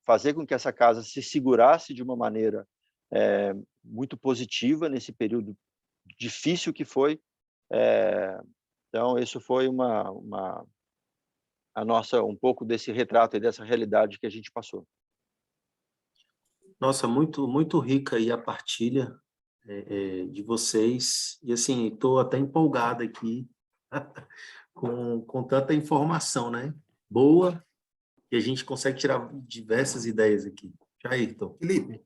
fazer com que essa casa se segurasse de uma maneira muito positiva nesse período difícil que foi. Então, isso foi um pouco desse retrato e dessa realidade que a gente passou. Nossa, muito, muito rica aí a partilha de vocês. E, assim, estou até empolgado aqui com tanta informação, né? Boa, e a gente consegue tirar diversas ideias aqui. Jairton. Felipe,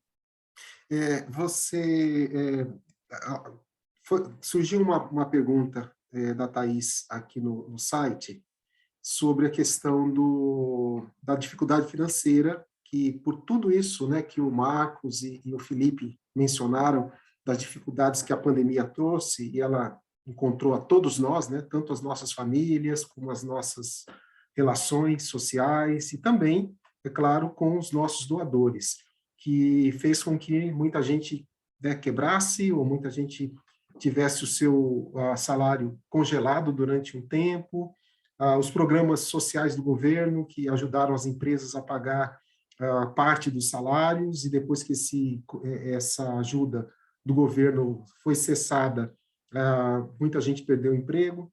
surgiu uma pergunta da Thaís aqui no site sobre a questão da dificuldade financeira, que por tudo isso, né, que o Marcos e o Felipe mencionaram, das dificuldades que a pandemia trouxe, e ela encontrou a todos nós, né, tanto as nossas famílias, como as nossas relações sociais, e também, é claro, com os nossos doadores, que fez com que muita gente, né, quebrasse, ou muita gente tivesse o seu salário congelado durante um tempo, os programas sociais do governo que ajudaram as empresas a pagar parte dos salários, e depois que essa ajuda do governo foi cessada, muita gente perdeu o emprego.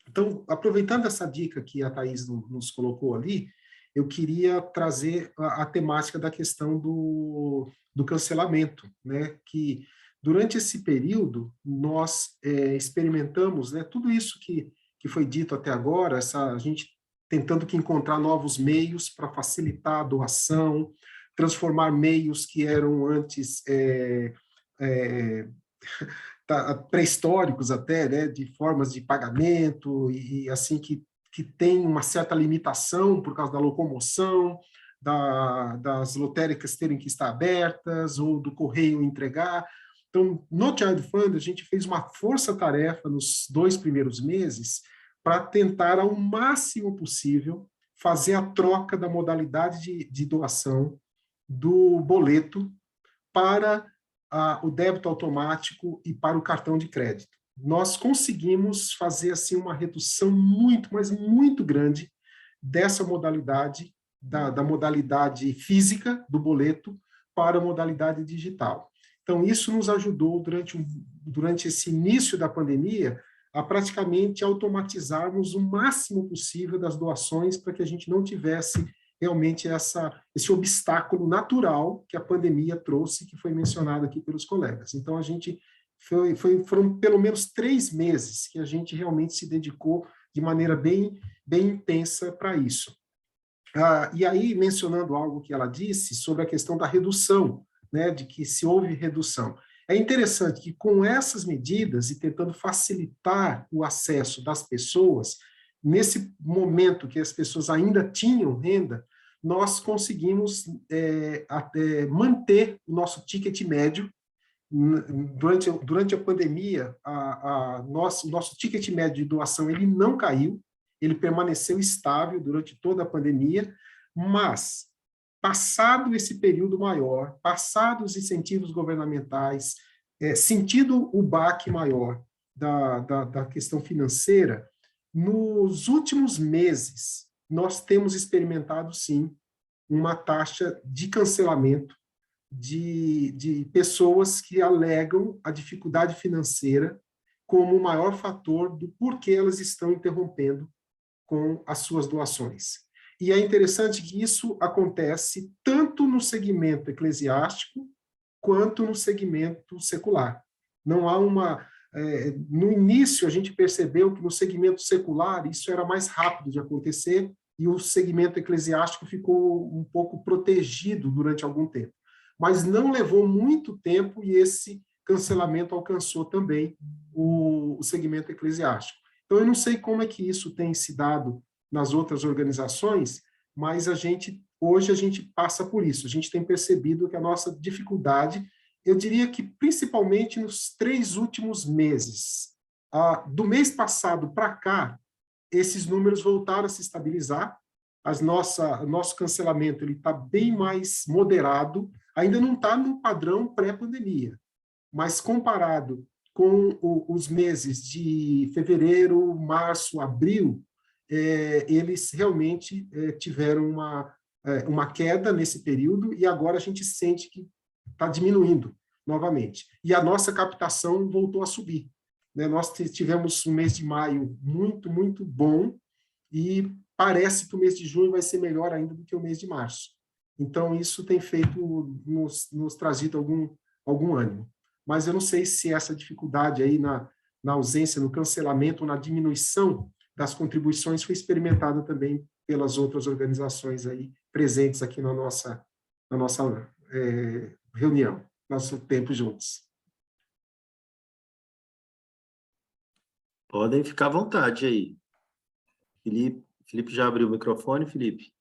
Então, aproveitando essa dica que a Thaís nos colocou ali, eu queria trazer a temática da questão do cancelamento, né? Que durante esse período nós experimentamos, né, tudo isso que foi dito até agora, a gente tentando que encontrar novos meios para facilitar a doação, transformar meios que eram antes pré-históricos até, né, de formas de pagamento e assim que tem uma certa limitação por causa da locomoção, das lotéricas terem que estar abertas ou do correio entregar. Então, no Child Fund, a gente fez uma força-tarefa nos 2 primeiros meses para tentar, ao máximo possível, fazer a troca da modalidade de doação do boleto para o débito automático e para o cartão de crédito. Nós conseguimos fazer assim uma redução muito, mas muito grande dessa modalidade, da modalidade física do boleto para a modalidade digital. Então, isso nos ajudou durante esse início da pandemia a praticamente automatizarmos o máximo possível das doações para que a gente não tivesse realmente esse obstáculo natural que a pandemia trouxe, que foi mencionado aqui pelos colegas. Então, a gente foram pelo menos 3 meses que a gente realmente se dedicou de maneira bem intensa para isso. E aí, mencionando algo que ela disse sobre a questão da redução, né, de que se houve redução. É interessante que com essas medidas e tentando facilitar o acesso das pessoas, nesse momento que as pessoas ainda tinham renda, nós conseguimos manter o nosso ticket médio. Durante a pandemia, o nosso ticket médio de doação ele não caiu, ele permaneceu estável durante toda a pandemia, mas, passado esse período maior, passados os incentivos governamentais, sentido o baque maior da questão financeira, nos últimos meses, nós temos experimentado, sim, uma taxa de cancelamento de pessoas que alegam a dificuldade financeira como o maior fator do porquê elas estão interrompendo com as suas doações. E é interessante que isso acontece tanto no segmento eclesiástico quanto no segmento secular. Não há no início, a gente percebeu que no segmento secular isso era mais rápido de acontecer e o segmento eclesiástico ficou um pouco protegido durante algum tempo. Mas não levou muito tempo e esse cancelamento alcançou também o segmento eclesiástico. Então, eu não sei como é que isso tem se dado nas outras organizações, mas hoje a gente passa por isso. A gente tem percebido que a nossa dificuldade, eu diria que principalmente nos 3 últimos meses, do mês passado para cá, esses números voltaram a se estabilizar, nosso cancelamento está bem mais moderado, ainda não está no padrão pré-pandemia, mas comparado com os meses de fevereiro, março, abril, eles realmente tiveram uma queda nesse período e agora a gente sente que está diminuindo novamente. E a nossa captação voltou a subir. Né? Nós tivemos um mês de maio muito, muito bom e parece que o mês de junho vai ser melhor ainda do que o mês de março. Então, isso tem nos trazido algum ânimo. Mas eu não sei se essa dificuldade aí na ausência, no cancelamento, na diminuição das contribuições foi experimentada também pelas outras organizações aí presentes aqui na nossa reunião, nosso tempo juntos. Podem ficar à vontade aí. Felipe já abriu o microfone, Felipe?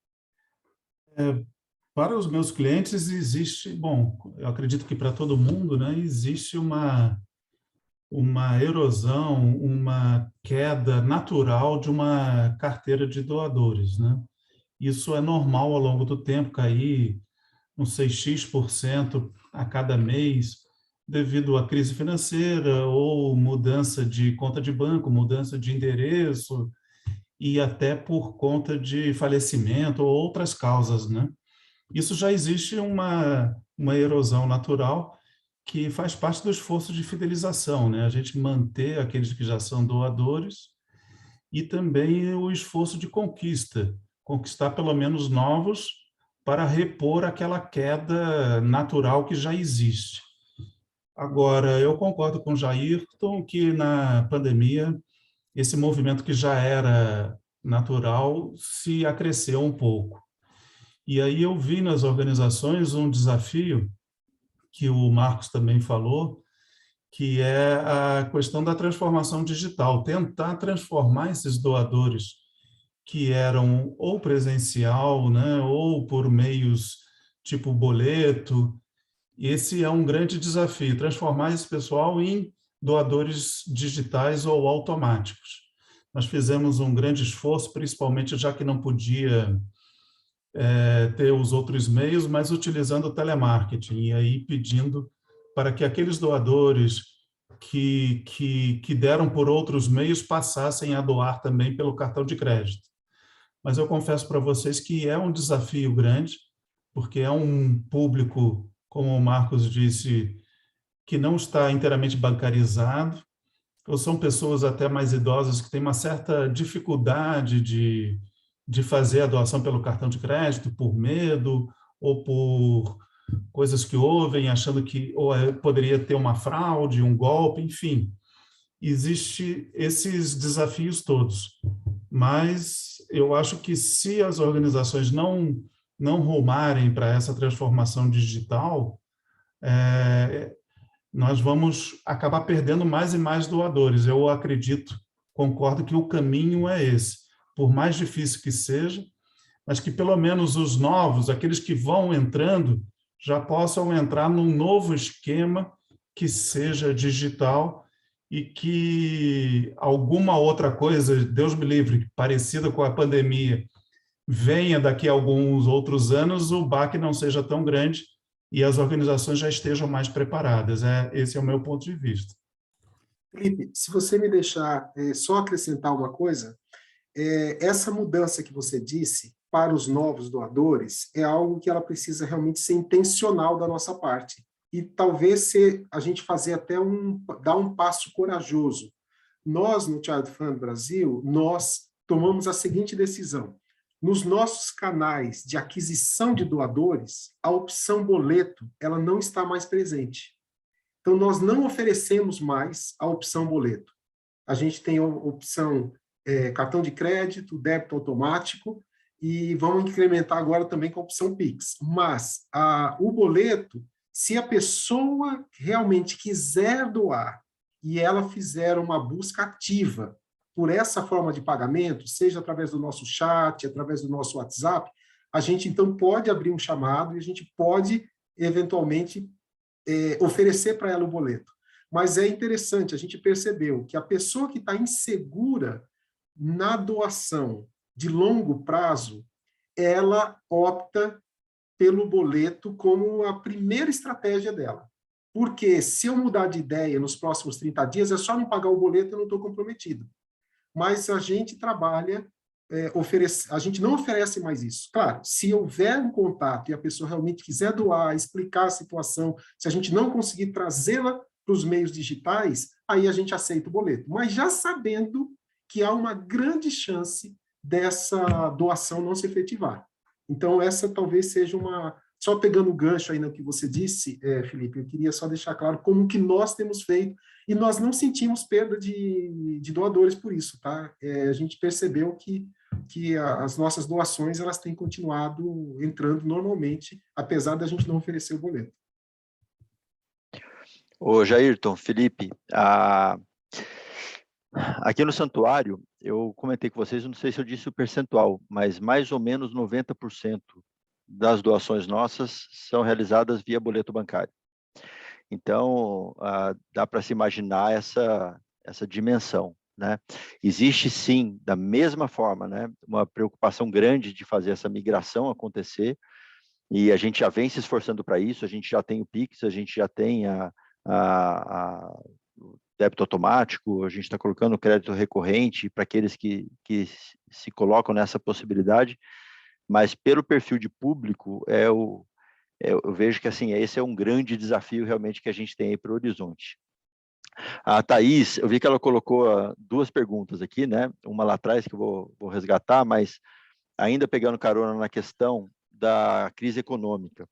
Para os meus clientes existe, bom, eu acredito que para todo mundo, né, existe uma erosão, uma queda natural de uma carteira de doadores, né? Isso é normal ao longo do tempo, cair, não sei, X% a cada mês, devido à crise financeira ou mudança de conta de banco, mudança de endereço e até por conta de falecimento ou outras causas, né? Isso já existe uma erosão natural que faz parte do esforço de fidelização, né? A gente manter aqueles que já são doadores e também o esforço de conquistar pelo menos novos para repor aquela queda natural que já existe. Agora, eu concordo com o Jairton que na pandemia esse movimento que já era natural se acresceu um pouco. E aí eu vi nas organizações um desafio que o Marcos também falou, que é a questão da transformação digital, tentar transformar esses doadores que eram ou presencial, né, ou por meios tipo boleto. Esse é um grande desafio, transformar esse pessoal em doadores digitais ou automáticos. Nós fizemos um grande esforço, principalmente já que não podia ter os outros meios, mas utilizando o telemarketing, e aí pedindo para que aqueles doadores que deram por outros meios passassem a doar também pelo cartão de crédito. Mas eu confesso para vocês que é um desafio grande, porque é um público, como o Marcos disse, que não está inteiramente bancarizado, ou são pessoas até mais idosas que têm uma certa dificuldade de fazer a doação pelo cartão de crédito, por medo, ou por coisas que ouvem, achando que poderia ter uma fraude, um golpe, enfim. Existem esses desafios todos. Mas eu acho que se as organizações não rumarem para essa transformação digital, nós vamos acabar perdendo mais e mais doadores. Eu acredito, concordo que o caminho é esse. Por mais difícil que seja, mas que pelo menos os novos, aqueles que vão entrando, já possam entrar num novo esquema que seja digital e que alguma outra coisa, Deus me livre, parecida com a pandemia, venha daqui a alguns outros anos, o baque não seja tão grande e as organizações já estejam mais preparadas. Esse é o meu ponto de vista. Felipe, se você me deixar só acrescentar uma coisa, essa mudança que você disse para os novos doadores é algo que ela precisa realmente ser intencional da nossa parte. E talvez a gente fazer até dar um passo corajoso. Nós, no Child Fund Brasil, nós tomamos a seguinte decisão. Nos nossos canais de aquisição de doadores, a opção boleto, ela não está mais presente. Então, nós não oferecemos mais a opção boleto. A gente tem a opção cartão de crédito, débito automático, e vamos incrementar agora também com a opção Pix. Mas o boleto, se a pessoa realmente quiser doar e ela fizer uma busca ativa por essa forma de pagamento, seja através do nosso chat, através do nosso WhatsApp, a gente então pode abrir um chamado e a gente pode, eventualmente, oferecer para ela o boleto. Mas é interessante, a gente percebeu que a pessoa que está insegura na doação de longo prazo, ela opta pelo boleto como a primeira estratégia dela. Porque se eu mudar de ideia nos próximos 30 dias, é só não pagar o boleto e eu não estou comprometido. Mas a gente trabalha, a gente não oferece mais isso. Claro, se houver um contato e a pessoa realmente quiser doar, explicar a situação, se a gente não conseguir trazê-la para os meios digitais, aí a gente aceita o boleto. Mas já sabendo que há uma grande chance dessa doação não se efetivar. Então, essa talvez seja uma... Só pegando o gancho aí no que você disse, Felipe, eu queria só deixar claro como que nós temos feito, e nós não sentimos perda de doadores por isso, tá? A gente percebeu que as nossas doações, elas têm continuado entrando normalmente, apesar da gente não oferecer o boleto. Ô, Jairton, Felipe, aqui no Santuário, eu comentei com vocês, não sei se eu disse o percentual, mas mais ou menos 90% das doações nossas são realizadas via boleto bancário. Então, dá para se imaginar essa dimensão, né? Existe, sim, da mesma forma, né, uma preocupação grande de fazer essa migração acontecer, e a gente já vem se esforçando para isso, a gente já tem o Pix, a gente já tem o débito automático, a gente está colocando o crédito recorrente para aqueles que se colocam nessa possibilidade, mas pelo perfil de público, eu vejo que assim, esse é um grande desafio realmente que a gente tem aí para o horizonte. A Thaís, eu vi que ela colocou duas perguntas aqui, né? Uma lá atrás que eu vou resgatar, mas ainda pegando carona na questão da crise econômica.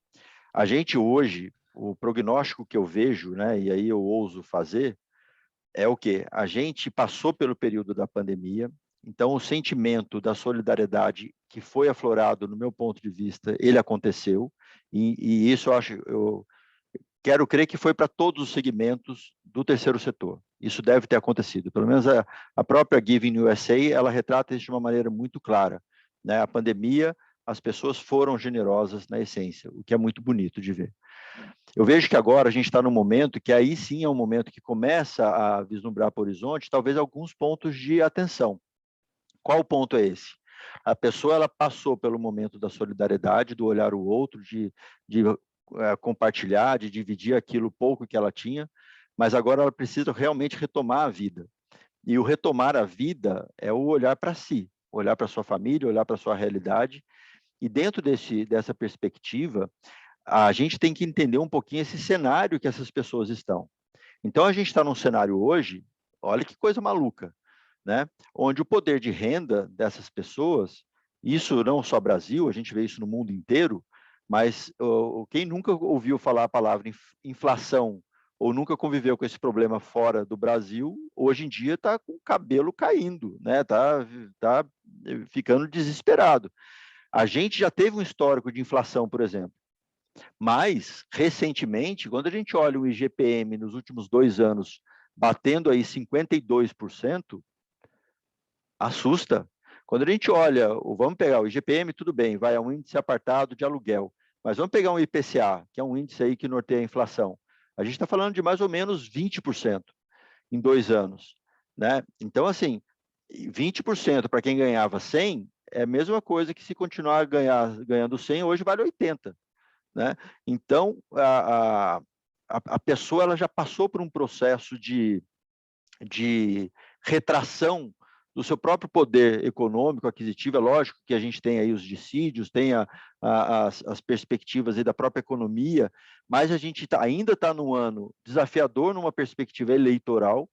A gente hoje, o prognóstico que eu vejo, né, e aí eu ouso fazer, é o quê? A gente passou pelo período da pandemia, Então, o sentimento da solidariedade que foi aflorado, no meu ponto de vista, ele aconteceu, e isso eu quero crer que foi para todos os segmentos do terceiro setor. Isso deve ter acontecido. Pelo menos a própria Giving USA, ela retrata isso de uma maneira muito clara, né? A pandemia, as pessoas foram generosas na essência, o que é muito bonito de ver. Eu vejo que agora a gente está num momento que aí sim é um momento que começa a vislumbrar para o horizonte, talvez alguns pontos de atenção. Qual ponto é esse? A pessoa ela passou pelo momento da solidariedade, do olhar o outro, de compartilhar, de dividir aquilo pouco que ela tinha, mas agora ela precisa realmente retomar a vida. E o retomar a vida é o olhar para si, olhar para sua família, olhar para sua realidade. E dentro dessa perspectiva, a gente tem que entender um pouquinho esse cenário que essas pessoas estão. Então, a gente está num cenário hoje, olha que coisa maluca, né? Onde o poder de renda dessas pessoas, isso não só Brasil, a gente vê isso no mundo inteiro, mas quem nunca ouviu falar a palavra inflação ou nunca conviveu com esse problema fora do Brasil, hoje em dia está com o cabelo caindo, né? Tá ficando desesperado. A gente já teve um histórico de inflação, por exemplo, mas, recentemente, quando a gente olha o IGPM nos últimos 2 anos batendo aí 52%, assusta. Quando a gente olha, vamos pegar o IGPM, tudo bem, vai a um índice apartado de aluguel, mas vamos pegar um IPCA, que é um índice aí que norteia a inflação. A gente está falando de mais ou menos 20% em 2 anos, né? Então, assim, 20% para quem ganhava 100 é a mesma coisa que se continuar ganhando 100, hoje vale 80. Né? Então, a pessoa ela já passou por um processo de retração do seu próprio poder econômico, aquisitivo. É lógico que a gente tem aí os dissídios, tem as perspectivas aí da própria economia, mas a gente ainda está num ano desafiador numa perspectiva eleitoral,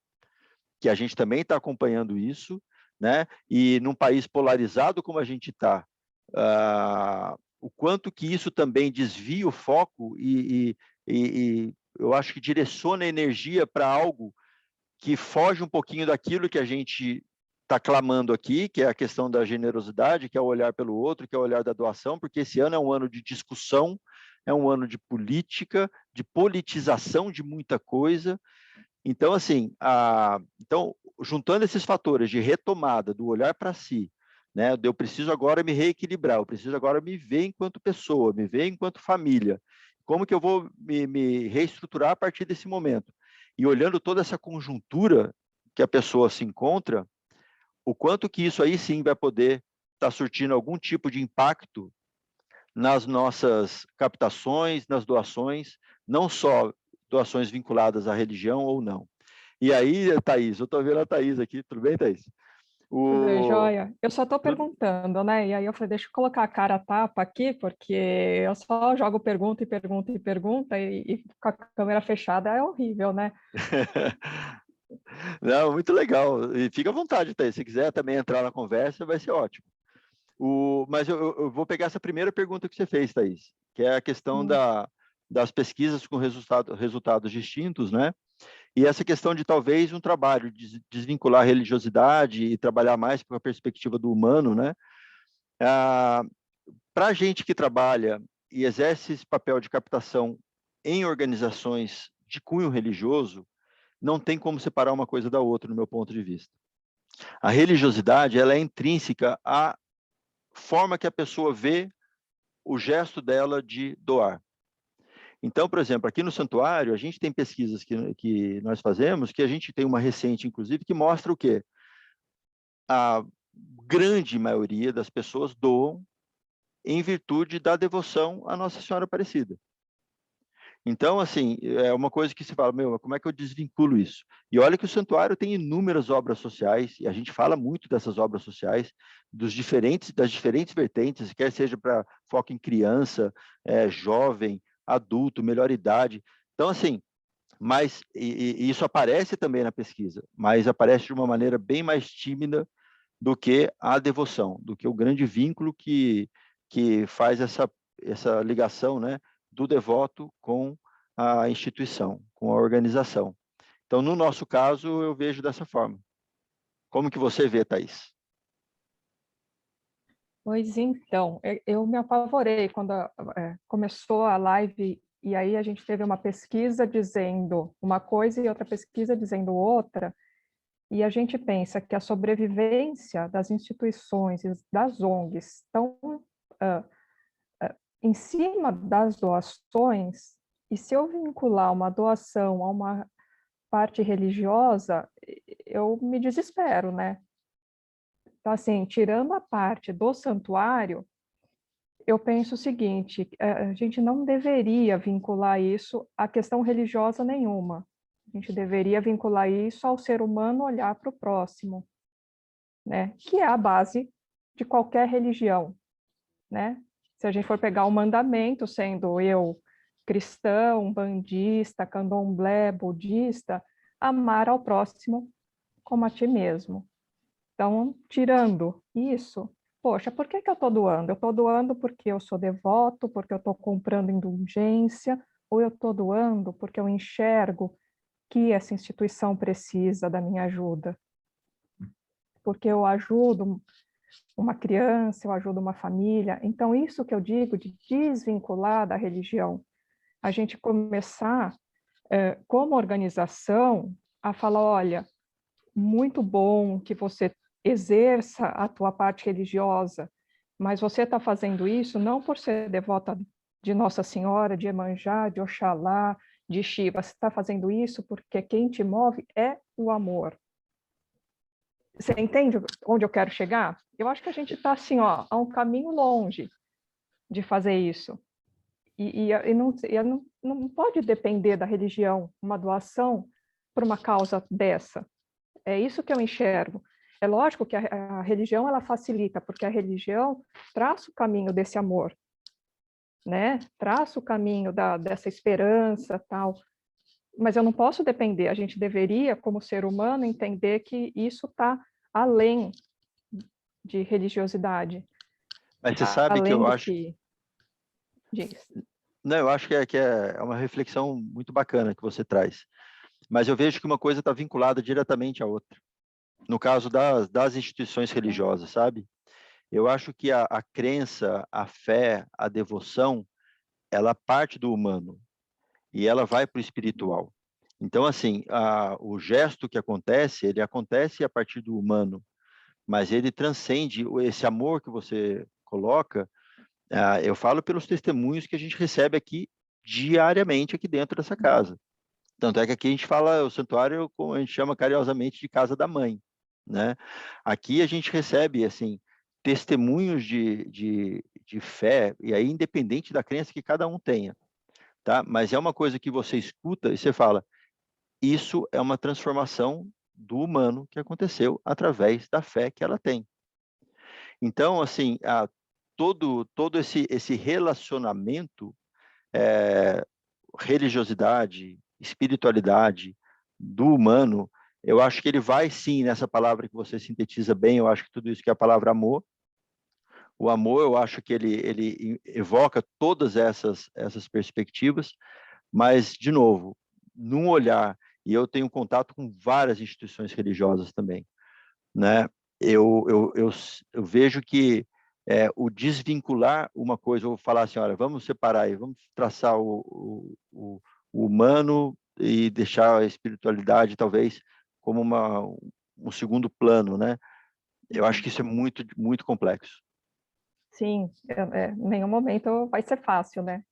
que a gente também está acompanhando isso, né? E num país polarizado como a gente está, o quanto que isso também desvia o foco e eu acho que direciona a energia para algo que foge um pouquinho daquilo que a gente está clamando aqui, que é a questão da generosidade, que é o olhar pelo outro, que é o olhar da doação, porque esse ano é um ano de discussão, é um ano de política, de politização de muita coisa. Então, assim, então, juntando esses fatores de retomada do olhar para si, né? Eu preciso agora me reequilibrar, eu preciso agora me ver enquanto pessoa, me ver enquanto família. Como que eu vou me reestruturar a partir desse momento? E olhando toda essa conjuntura que a pessoa se encontra, o quanto que isso aí sim vai poder estar surtindo algum tipo de impacto nas nossas captações, nas doações, não só doações vinculadas à religião ou não. E aí, Thaís, eu estou vendo a Thaís aqui, tudo bem, Thaís? Tudo jóia. Eu só estou perguntando, né? E aí eu falei, deixa eu colocar a cara a tapa aqui, porque eu só jogo pergunta e pergunta e pergunta, e com a câmera fechada é horrível, né? Não, muito legal. E fica à vontade, Thaís. Se quiser também entrar na conversa, vai ser ótimo. Mas eu vou pegar essa primeira pergunta que você fez, Thaís, que é a questão das pesquisas com resultados distintos, né? E essa questão de talvez um trabalho de desvincular a religiosidade e trabalhar mais com a perspectiva do humano, né? Para a gente que trabalha e exerce esse papel de captação em organizações de cunho religioso, não tem como separar uma coisa da outra, no meu ponto de vista. A religiosidade, ela é intrínseca à forma que a pessoa vê o gesto dela de doar. Então, por exemplo, aqui no santuário, a gente tem pesquisas que nós fazemos, que a gente tem uma recente, inclusive, que mostra o quê? A grande maioria das pessoas doam em virtude da devoção à Nossa Senhora Aparecida. Então, assim, é uma coisa que se fala, como é que eu desvinculo isso? E olha que o santuário tem inúmeras obras sociais, e a gente fala muito dessas obras sociais, das diferentes vertentes, quer seja para foco em criança, jovem, adulto, melhor idade. Então, assim, mas e isso aparece também na pesquisa, mas aparece de uma maneira bem mais tímida do que a devoção, do que o grande vínculo que faz essa ligação, né, do devoto com a instituição, com a organização. Então, no nosso caso, eu vejo dessa forma. Como que você vê, Thaís? Pois então, eu me apavorei quando começou a live e aí a gente teve uma pesquisa dizendo uma coisa e outra pesquisa dizendo outra, e a gente pensa que a sobrevivência das instituições e das ONGs estão em cima das doações, e se eu vincular uma doação a uma parte religiosa, eu me desespero, né? Então, assim, tirando a parte do santuário, eu penso o seguinte, a gente não deveria vincular isso a questão religiosa nenhuma. A gente deveria vincular isso ao ser humano olhar para o próximo, né? Que é a base de qualquer religião, né? Se a gente for pegar o mandamento, sendo eu cristão, bandista, candomblé, budista, amar ao próximo como a ti mesmo. Então, tirando isso, poxa, por que eu estou doando? Eu estou doando porque eu sou devoto, porque eu estou comprando indulgência, ou eu estou doando porque eu enxergo que essa instituição precisa da minha ajuda? Porque eu ajudo uma criança, eu ajudo uma família. Então, isso que eu digo de desvincular da religião, a gente começar, como organização, a falar, olha, muito bom que você exerça a tua parte religiosa, mas você está fazendo isso não por ser devota de Nossa Senhora, de Iemanjá, de Oxalá, de Shiva, você está fazendo isso porque quem te move é o amor. Você entende onde eu quero chegar? Eu acho que a gente está assim, ó, a um caminho longe de fazer isso. E não pode depender da religião, uma doação por uma causa dessa. É isso que eu enxergo. É lógico que a religião ela facilita, porque a religião traça o caminho desse amor, né? Traça o caminho dessa esperança, tal. Mas eu não posso depender. A gente deveria, como ser humano, entender que isso está além de religiosidade. Mas você sabe que Além eu do acho... que diz. Não, eu acho que é uma reflexão muito bacana que você traz. Mas eu vejo que uma coisa está vinculada diretamente à outra. No caso das instituições religiosas, sabe? Eu acho que a crença, a fé, a devoção, ela parte do humano e ela vai para o espiritual. Então, assim, o gesto que acontece, ele acontece a partir do humano, mas ele transcende esse amor que você coloca. Eu falo pelos testemunhos que a gente recebe aqui diariamente aqui dentro dessa casa. Tanto é que aqui a gente fala o santuário, como a gente chama carinhosamente de casa da mãe, né? Aqui a gente recebe, assim, testemunhos de fé, e aí independente da crença que cada um tenha, tá? Mas é uma coisa que você escuta e você fala, isso é uma transformação do humano que aconteceu através da fé que ela tem. Então, assim, todo esse relacionamento, religiosidade, espiritualidade do humano, eu acho que ele vai sim nessa palavra que você sintetiza bem, eu acho que tudo isso que é a palavra amor. O amor, eu acho que ele evoca todas essas perspectivas, mas, de novo, num olhar, e eu tenho contato com várias instituições religiosas também, né? Eu vejo que o desvincular uma coisa, ou falar assim, olha, vamos separar aí, vamos traçar o humano e deixar a espiritualidade talvez como um segundo plano, né? Eu acho que isso é muito, muito complexo. Sim, em nenhum momento vai ser fácil, né?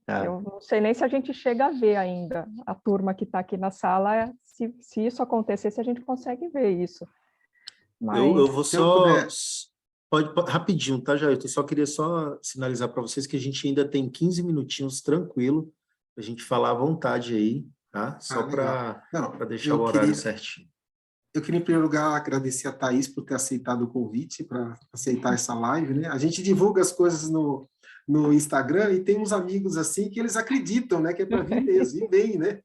É. Eu não sei nem se a gente chega a ver ainda a turma que está aqui na sala, se isso acontecer, se a gente consegue ver isso. Mas Eu vou Se eu só... puder, Pode, rapidinho, tá, Jair? Eu só queria só sinalizar para vocês que a gente ainda tem 15 minutinhos tranquilo para a gente falar à vontade aí, tá? Só legal. Não, para deixar o eu horário queria, certinho. eu queria, em primeiro lugar, agradecer a Thaís por ter aceitado o convite para aceitar essa live, né? A gente divulga as coisas no Instagram e tem uns amigos assim que eles acreditam, né? Que é para vir mesmo, e vem, né?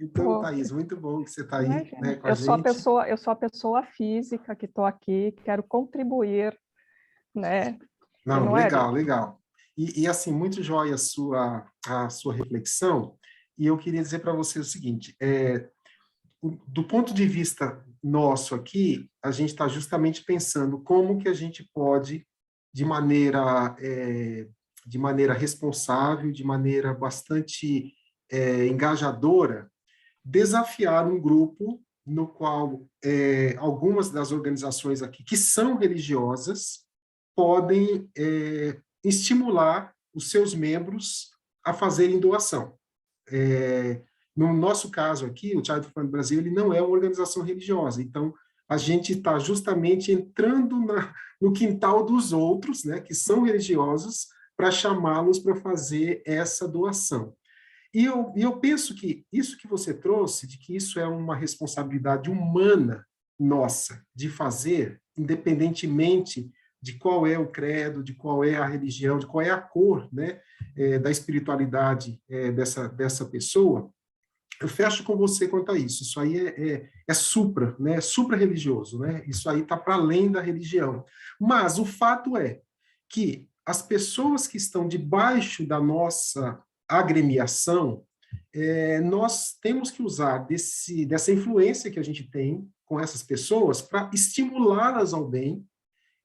Então, pô, Thaís, muito bom que você está aí, imagina, né, com a gente. eu sou a pessoa física que estou aqui, quero contribuir, né? E Não, não é, legal, legal. E assim, muito jóia a sua reflexão, e eu queria dizer para você o seguinte, do ponto de vista nosso aqui, a gente está justamente pensando como que a gente pode de maneira responsável, de maneira bastante engajadora, desafiar um grupo no qual algumas das organizações aqui, que são religiosas, podem estimular os seus membros a fazerem doação. No nosso caso aqui, o Child Fund Brasil, ele não é uma organização religiosa, então a gente está justamente entrando no quintal dos outros, né, que são religiosos, para chamá-los para fazer essa doação. E eu penso que isso que você trouxe, de que isso é uma responsabilidade humana nossa de fazer, independentemente de qual é o credo, de qual é a religião, de qual é a cor, né, da espiritualidade dessa pessoa, eu fecho com você quanto a isso. Isso aí é supra, né, supra-religioso, né? Isso aí está para além da religião. Mas o fato é que as pessoas que estão debaixo da nossa agremiação, nós temos que usar dessa influência que a gente tem com essas pessoas para estimulá-las ao bem,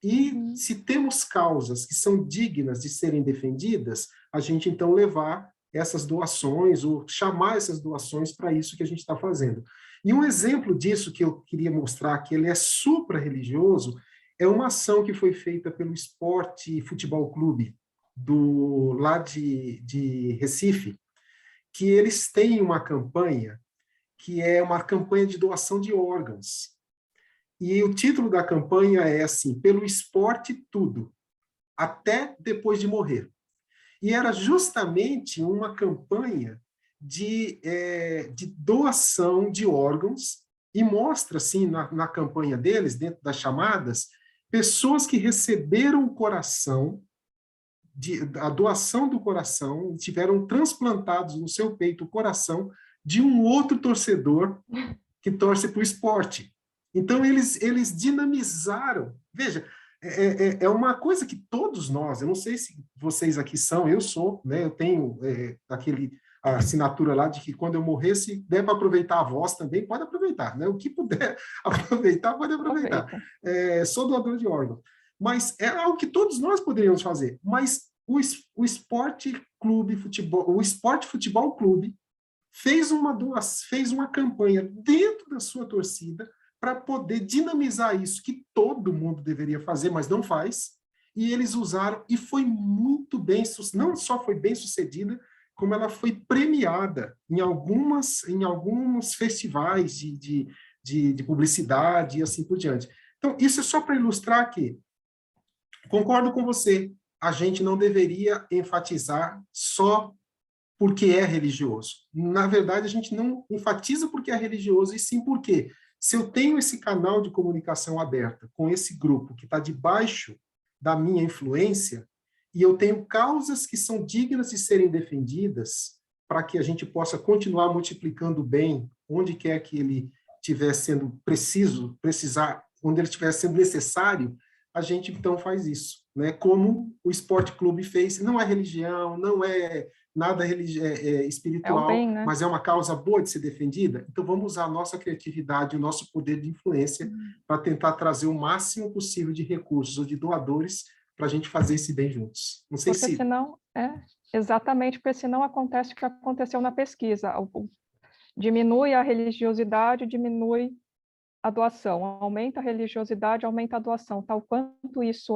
e se temos causas que são dignas de serem defendidas, a gente então levar essas doações, ou chamar essas doações para isso que a gente está fazendo. E um exemplo disso que eu queria mostrar, que ele é supra-religioso, é uma ação que foi feita pelo Esporte Futebol Clube, lá de Recife, que eles têm uma campanha, que é uma campanha de doação de órgãos. E o título da campanha é assim: pelo esporte tudo, até depois de morrer. E era justamente uma campanha de doação de órgãos, e mostra, assim, na campanha deles, dentro das chamadas, pessoas que receberam o coração, a doação do coração, tiveram transplantados no seu peito o coração de um outro torcedor que torce para o esporte. Então, eles dinamizaram. Veja, é uma coisa que todos nós, eu não sei se vocês aqui são, eu sou, né? Eu tenho a assinatura lá de que quando eu morrer, se der para aproveitar a voz também, pode aproveitar, né? O que puder aproveitar, pode aproveitar. Sou doador de órgão. Mas é algo que todos nós poderíamos fazer. Mas o Esporte Futebol Clube fez uma campanha dentro da sua torcida para poder dinamizar isso, que todo mundo deveria fazer, mas não faz, e eles usaram, e foi muito bem, não só foi bem sucedida, como ela foi premiada em alguns festivais de publicidade e assim por diante. Então, isso é só para ilustrar que, concordo com você, a gente não deveria enfatizar só porque é religioso. Na verdade, a gente não enfatiza porque é religioso, e sim porque, se eu tenho esse canal de comunicação aberta com esse grupo que está debaixo da minha influência, e eu tenho causas que são dignas de serem defendidas para que a gente possa continuar multiplicando o bem onde quer que ele estiver sendo onde ele estiver sendo necessário, a gente então faz isso, né? Como o Esporte Clube fez. Não é religião, não é nada espiritual, bem, né? mas é uma causa boa de ser defendida. Então vamos usar a nossa criatividade, o nosso poder de influência para tentar trazer o máximo possível de recursos ou de doadores para a gente fazer esse bem juntos. Não sei porque se... senão, exatamente, porque senão acontece o que aconteceu na pesquisa. Diminui a religiosidade, diminui a doação. Aumenta a religiosidade, aumenta a doação. Tal quanto isso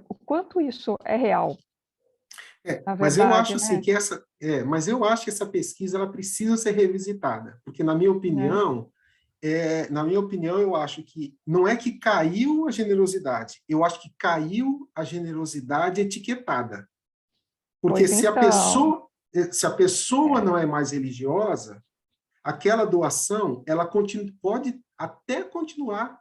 o quanto isso é real. Mas eu acho assim, que mas eu acho que essa pesquisa ela precisa ser revisitada, porque na minha opinião, eu acho que não é que caiu a generosidade, eu acho que caiu a generosidade etiquetada. Porque se a pessoa não é mais religiosa, aquela doação, ela pode até continuar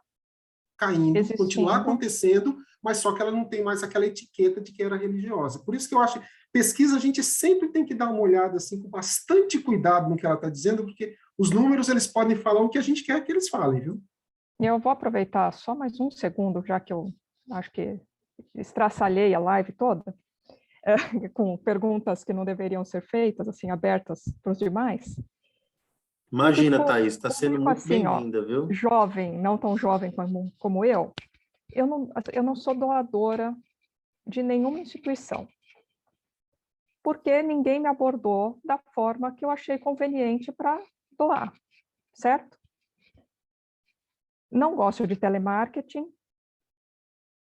caindo, existindo, continuar acontecendo, mas só que ela não tem mais aquela etiqueta de que era religiosa. Por isso que eu acho que pesquisa a gente sempre tem que dar uma olhada assim, com bastante cuidado no que ela está dizendo, porque os números eles podem falar o que a gente quer que eles falem, viu? E eu vou aproveitar só mais um segundo, já que eu acho que estraçalhei a live toda, com perguntas que não deveriam ser feitas, assim, abertas para os demais. Imagina, Thaís, está sendo muito assim, bem-vinda, viu? Jovem, não tão jovem como eu, eu não sou doadora de nenhuma instituição, porque ninguém me abordou da forma que eu achei conveniente para doar, certo? Não gosto de telemarketing,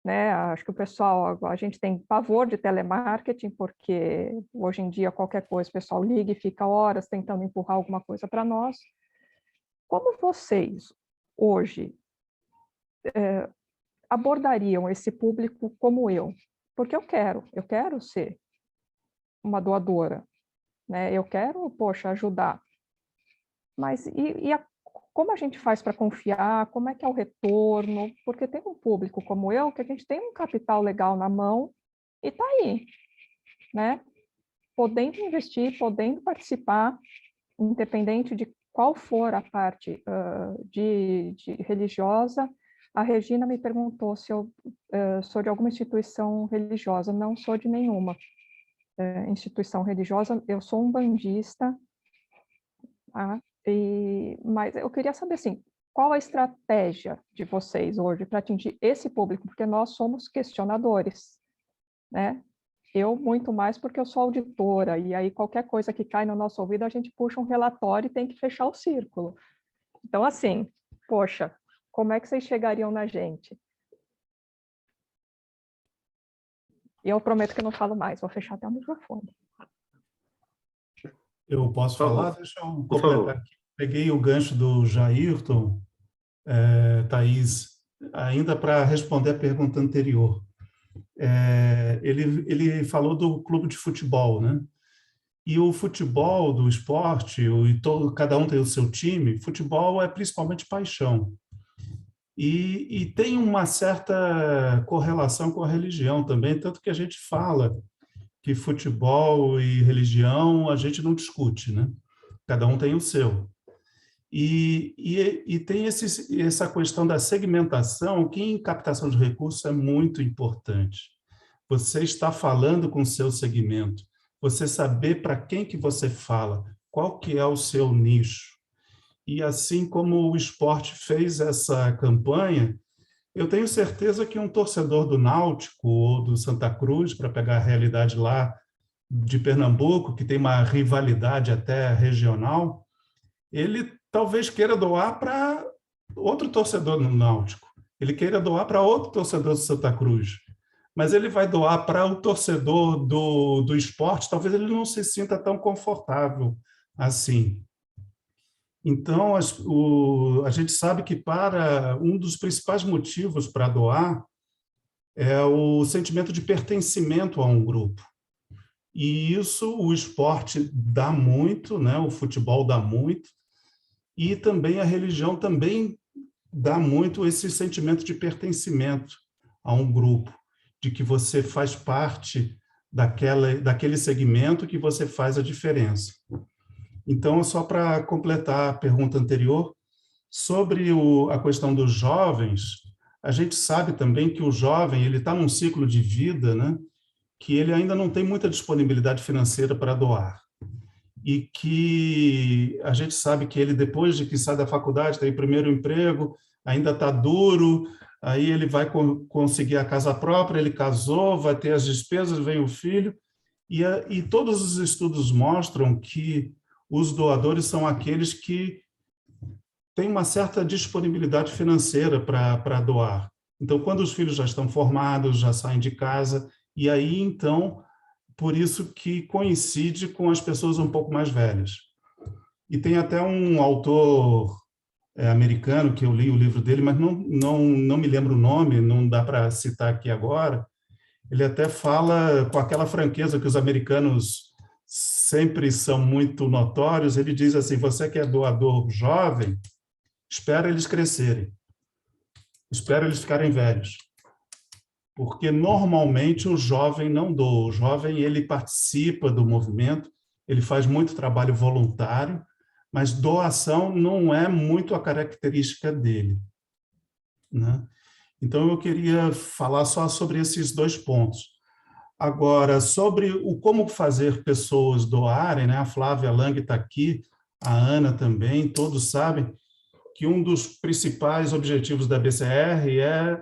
né? Acho que o pessoal, a gente tem pavor de telemarketing, porque hoje em dia qualquer coisa o pessoal liga e fica horas tentando empurrar alguma coisa para nós. Como vocês hoje abordariam esse público como eu? Porque eu quero ser uma doadora, né? Eu quero, poxa, ajudar. Mas como a gente faz para confiar? Como é que é o retorno? Porque tem um público como eu, que a gente tem um capital legal na mão e está aí, né? Podendo investir, podendo participar, independente de qual for a parte de religiosa. A Regina me perguntou se eu sou de alguma instituição religiosa. Não sou de nenhuma instituição religiosa. Eu sou um bandista, tá? Mas eu queria saber, assim, qual a estratégia de vocês hoje para atingir esse público? Porque nós somos questionadores, né? Eu muito mais porque eu sou auditora, e aí qualquer coisa que cai no nosso ouvido, a gente puxa um relatório e tem que fechar o círculo. Então, assim, poxa, como é que vocês chegariam na gente? Eu prometo que eu não falo mais, vou fechar até o microfone. Eu posso Por favor. falar? Deixa eu Por completar favor. aqui. Peguei o gancho do Jairton, Thaís, ainda para responder a pergunta anterior. Ele falou do clube de futebol, né? E o futebol, do esporte, cada um tem o seu time, futebol é principalmente paixão. E tem uma certa correlação com a religião também, tanto que a gente fala que futebol e religião a gente não discute, né? Cada um tem o seu. E tem essa questão da segmentação, que em captação de recursos é muito importante. Você está falando com o seu segmento, você saber para quem que você fala, qual que é o seu nicho. E assim como o esporte fez essa campanha, eu tenho certeza que um torcedor do Náutico ou do Santa Cruz, para pegar a realidade lá de Pernambuco, que tem uma rivalidade até regional, ele talvez queira doar para outro torcedor no Náutico, ele queira doar para outro torcedor do Santa Cruz, mas ele vai doar para o torcedor do esporte, talvez ele não se sinta tão confortável assim. Então, a gente sabe que para um dos principais motivos para doar é o sentimento de pertencimento a um grupo. E isso o esporte dá muito, né? O futebol dá muito, e também a religião também dá muito esse sentimento de pertencimento a um grupo, de que você faz parte daquele segmento, que você faz a diferença. Então, só para completar a pergunta anterior, sobre a questão dos jovens, a gente sabe também que o jovem ele está num ciclo de vida, né, que ele ainda não tem muita disponibilidade financeira para doar. E que a gente sabe que ele, depois de que sai da faculdade, tem o primeiro emprego, ainda está duro, aí ele vai conseguir a casa própria, ele casou, vai ter as despesas, vem o filho, e todos os estudos mostram que os doadores são aqueles que têm uma certa disponibilidade financeira para doar. Então, quando os filhos já estão formados, já saem de casa, e aí, então, por isso que coincide com as pessoas um pouco mais velhas. E tem até um autor americano, que eu li o livro dele, mas não me lembro o nome, não dá para citar aqui agora. Ele até fala com aquela franqueza que os americanos sempre são muito notórios. Ele diz assim: você que é doador jovem, espera eles crescerem, espera eles ficarem velhos, porque normalmente o jovem não doa. O jovem ele participa do movimento, ele faz muito trabalho voluntário, mas doação não é muito a característica dele, né? Então eu queria falar só sobre esses dois pontos. Agora, sobre o como fazer pessoas doarem, né? A Flávia Lang está aqui, a Ana também, todos sabem que um dos principais objetivos da BCR é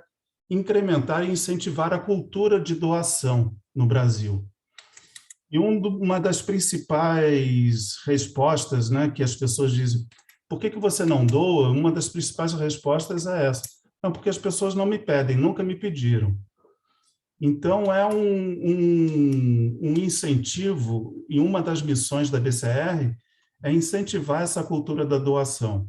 incrementar e incentivar a cultura de doação no Brasil. E uma das principais respostas, né, que as pessoas dizem, por que você não doa? Uma das principais respostas é essa. Não, porque as pessoas não me pedem, nunca me pediram. Então, é um incentivo, e uma das missões da BCR é incentivar essa cultura da doação.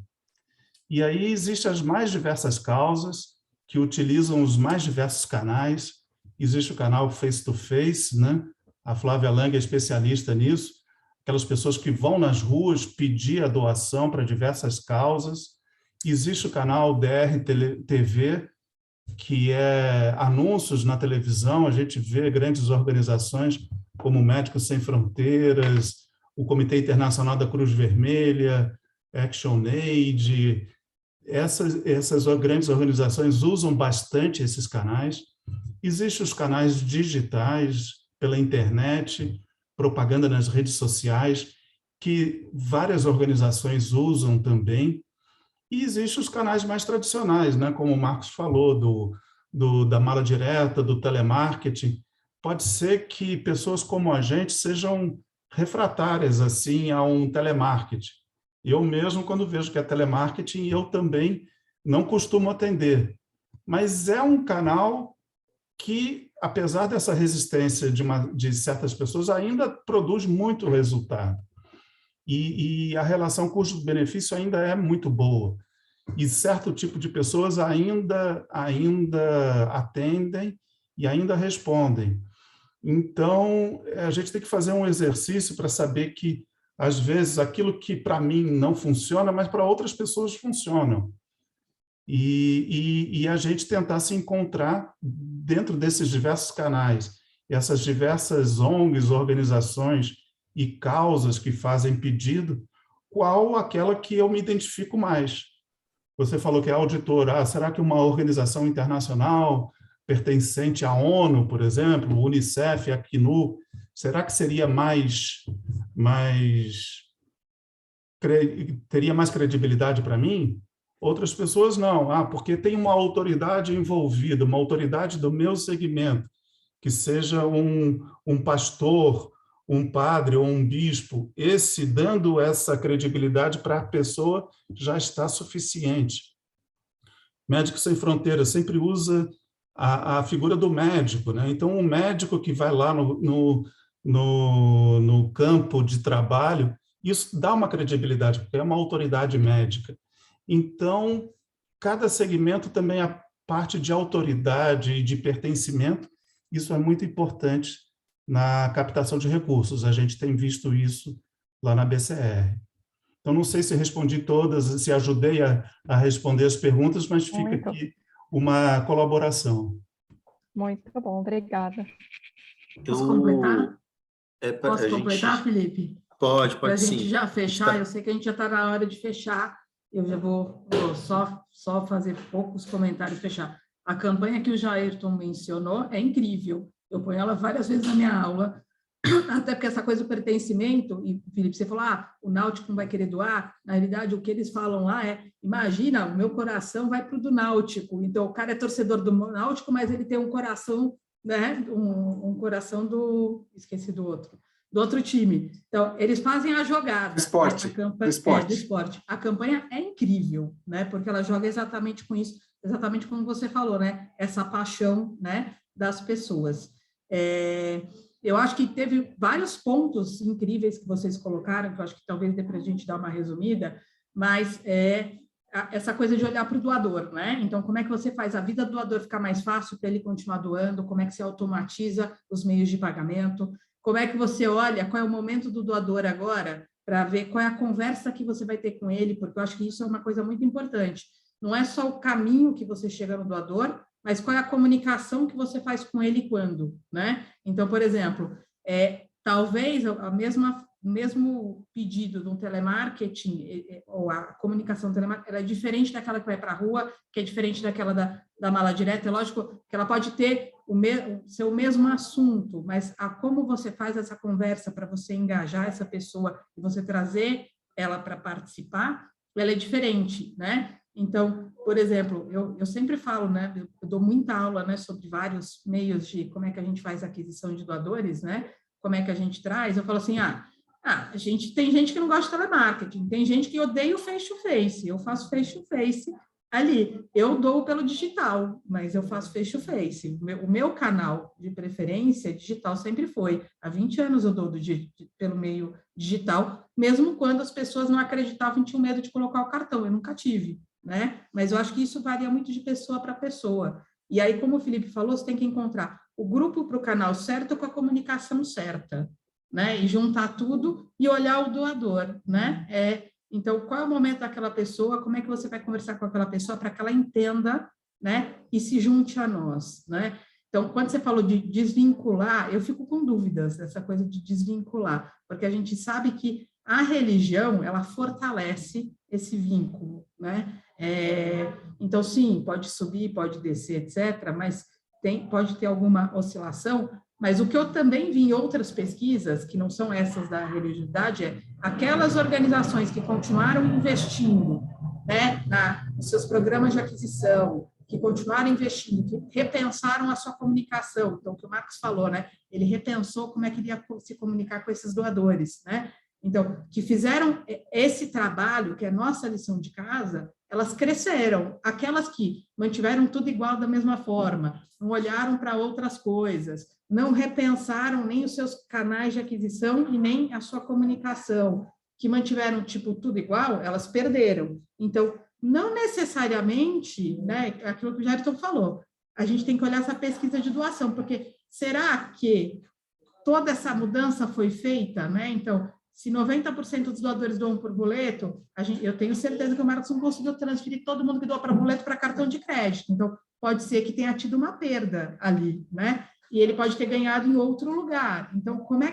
E aí existem as mais diversas causas, que utilizam os mais diversos canais. Existe o canal Face to Face, né? A Flávia Lang é especialista nisso, aquelas pessoas que vão nas ruas pedir a doação para diversas causas. Existe o canal DR TV, que é anúncios na televisão, a gente vê grandes organizações como Médicos Sem Fronteiras, o Comitê Internacional da Cruz Vermelha, ActionAid. Essas grandes organizações usam bastante esses canais. Existem os canais digitais, pela internet, propaganda nas redes sociais, que várias organizações usam também. E existem os canais mais tradicionais, né? Como o Marcos falou, da mala direta, do telemarketing. Pode ser que pessoas como a gente sejam refratárias assim, a um telemarketing. Eu mesmo, quando vejo que é telemarketing, eu também não costumo atender. Mas é um canal que, apesar dessa resistência de certas pessoas, ainda produz muito resultado. E a relação custo-benefício ainda é muito boa. E certo tipo de pessoas ainda atendem e ainda respondem. Então, a gente tem que fazer um exercício para saber que, às vezes, aquilo que para mim não funciona, mas para outras pessoas funcionam. E a gente tentar se encontrar dentro desses diversos canais, essas diversas ONGs, organizações e causas que fazem pedido, qual aquela que eu me identifico mais. Você falou que é auditor. Será que uma organização internacional pertencente à ONU, por exemplo, Unicef, Acnu, será que seria teria mais credibilidade para mim? Outras pessoas não. Porque tem uma autoridade envolvida, uma autoridade do meu segmento, que seja um pastor, um padre ou um bispo. Dando essa credibilidade para a pessoa já está suficiente. Médicos Sem Fronteiras sempre usa a figura do médico, né? Então, o médico que vai lá no campo de trabalho, isso dá uma credibilidade, porque é uma autoridade médica. Então, cada segmento também a parte de autoridade e de pertencimento, isso é muito importante na captação de recursos. A gente tem visto isso lá na BCR. Então, não sei se respondi todas, se ajudei a responder as perguntas, mas fica aqui uma colaboração. Muito bom, obrigada. Posso completar? Posso completar, Felipe? Pode Para a gente sim. já fechar, eu sei que a gente já está na hora de fechar, eu já vou só fazer poucos comentários e fechar. A campanha que o Jairton mencionou é incrível, eu ponho ela várias vezes na minha aula, até porque essa coisa do pertencimento, e Felipe, você falou, o Náutico não vai querer doar, na realidade o que eles falam lá imagina, o meu coração vai para o do Náutico, então o cara é torcedor do Náutico, mas ele tem um coração, né, um coração esqueci do outro time. Então, eles fazem a jogada. Do esporte. Do esporte. A campanha é incrível, né, porque ela joga exatamente com isso, exatamente como você falou, né, essa paixão, né, das pessoas. Eu acho que teve vários pontos incríveis que vocês colocaram, que eu acho que talvez dê para a gente dar uma resumida, mas essa coisa de olhar para o doador, né? Então, como é que você faz a vida do doador ficar mais fácil para ele continuar doando? Como é que você automatiza os meios de pagamento? Como é que você olha qual é o momento do doador agora, para ver qual é a conversa que você vai ter com ele, porque eu acho que isso é uma coisa muito importante. Não é só o caminho que você chega no doador, mas qual é a comunicação que você faz com ele e quando, né? Então, por exemplo, talvez o mesmo pedido de um telemarketing, ou a comunicação telemarketing, ela é diferente daquela que vai para a rua, que é diferente daquela da mala direta. É lógico que ela pode ter ser o mesmo assunto, mas como você faz essa conversa para você engajar essa pessoa e você trazer ela para participar, ela é diferente, né? Então, por exemplo, eu sempre falo, né, eu dou muita aula, né, sobre vários meios de como é que a gente faz a aquisição de doadores, né, como é que a gente traz, eu falo assim, tem gente que não gosta de telemarketing, tem gente que odeia o face-to-face, eu faço face-to-face ali, eu dou pelo digital, mas eu faço face-to-face, o meu canal de preferência digital sempre foi, há 20 anos eu dou pelo meio digital, mesmo quando as pessoas não acreditavam e tinham medo de colocar o cartão, eu nunca tive, né? Mas eu acho que isso varia muito de pessoa para pessoa. E aí, como o Felipe falou, você tem que encontrar o grupo para o canal certo com a comunicação certa, né? E juntar tudo e olhar o doador, né? Então, qual é o momento daquela pessoa? Como é que você vai conversar com aquela pessoa para que ela entenda, né? E se junte a nós, né? Então, quando você falou de desvincular, eu fico com dúvidas dessa coisa de desvincular, porque a gente sabe que a religião, ela fortalece esse vínculo, né? Então, sim, pode subir, pode descer, etc., mas pode ter alguma oscilação, mas o que eu também vi em outras pesquisas, que não são essas da religiosidade, aquelas organizações que continuaram investindo, né, nos seus programas de aquisição, que continuaram investindo, que repensaram a sua comunicação, então, o que o Marcos falou, né, ele repensou como é que ele ia se comunicar com esses doadores, né, então, que fizeram esse trabalho, que é nossa lição de casa, elas cresceram. Aquelas que mantiveram tudo igual da mesma forma, não olharam para outras coisas, não repensaram nem os seus canais de aquisição e nem a sua comunicação, que mantiveram, tipo, tudo igual, elas perderam. Então, não necessariamente, né, aquilo que o Jairton falou, a gente tem que olhar essa pesquisa de doação, porque será que toda essa mudança foi feita, né? Então, se 90% dos doadores doam por boleto, eu tenho certeza que o Marcos não conseguiu transferir todo mundo que doa para boleto para cartão de crédito. Então, pode ser que tenha tido uma perda ali, né? E ele pode ter ganhado em outro lugar. Então, como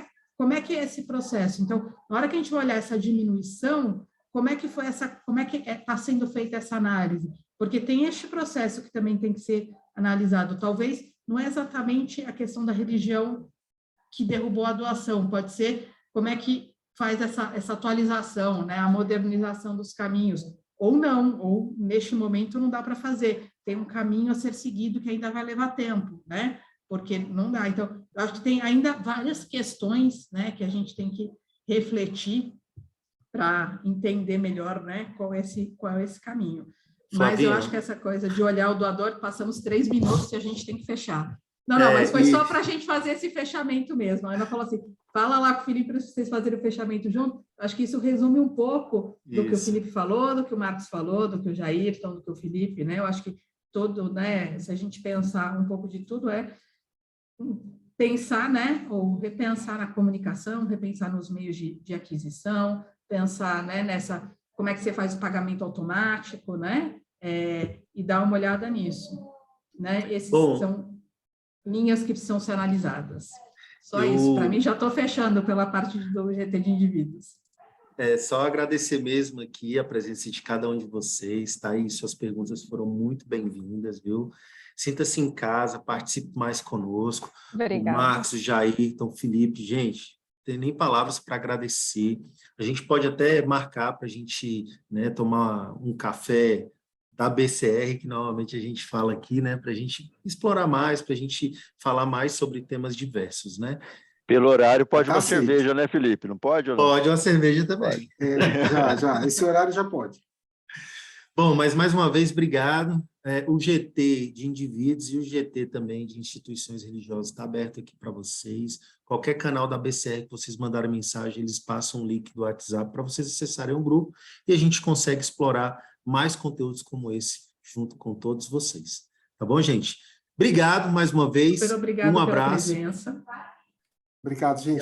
é que é esse processo? Então, na hora que a gente olhar essa diminuição, como é que está sendo feita essa análise? Porque tem este processo que também tem que ser analisado. Talvez não é exatamente a questão da religião que derrubou a doação, pode ser como é que faz essa atualização, né, a modernização dos caminhos, ou não, ou neste momento não dá para fazer, tem um caminho a ser seguido que ainda vai levar tempo, né, porque não dá. Então, eu acho que tem ainda várias questões, né, que a gente tem que refletir para entender melhor, né, qual é esse caminho. Mas eu acho que essa coisa de olhar o doador, passamos 3 minutos e a gente tem que fechar. Não, mas foi só para a gente fazer esse fechamento mesmo. A Ana falou assim, fala lá com o Felipe para vocês fazerem o fechamento junto. Acho que isso resume um pouco do que o Felipe falou, do que o Marcos falou, do que o Jairton, do que o Felipe, né? Eu acho que todo, né, se a gente pensar um pouco de tudo, pensar, né, ou repensar na comunicação, repensar nos meios de aquisição, pensar, né, como é que você faz o pagamento automático, né? E dar uma olhada nisso, né? Esses são linhas que precisam ser analisadas. Isso, para mim, já estou fechando pela parte do GT de indivíduos. Só agradecer mesmo aqui a presença de cada um de vocês, tá? E suas perguntas foram muito bem-vindas, viu? Sinta-se em casa, participe mais conosco. Obrigada. O Marcos, o Jairton, o Felipe, gente, não tem nem palavras para agradecer. A gente pode até marcar para a gente, né, tomar um café da BCR, que normalmente a gente fala aqui, né, para a gente explorar mais, para a gente falar mais sobre temas diversos, né? Pelo horário, pode uma cerveja, né, Felipe? Não pode? Ou não? Pode uma cerveja também. Já. Esse horário já pode. Bom, mas mais uma vez, obrigado. O GT de indivíduos e o GT também de instituições religiosas está aberto aqui para vocês. Qualquer canal da BCR que vocês mandarem mensagem, eles passam um link do WhatsApp para vocês acessarem o grupo e a gente consegue explorar mais conteúdos como esse junto com todos vocês. Tá bom, gente? Obrigado mais uma vez. Super obrigado um abraço. pela presença. Obrigado, gente.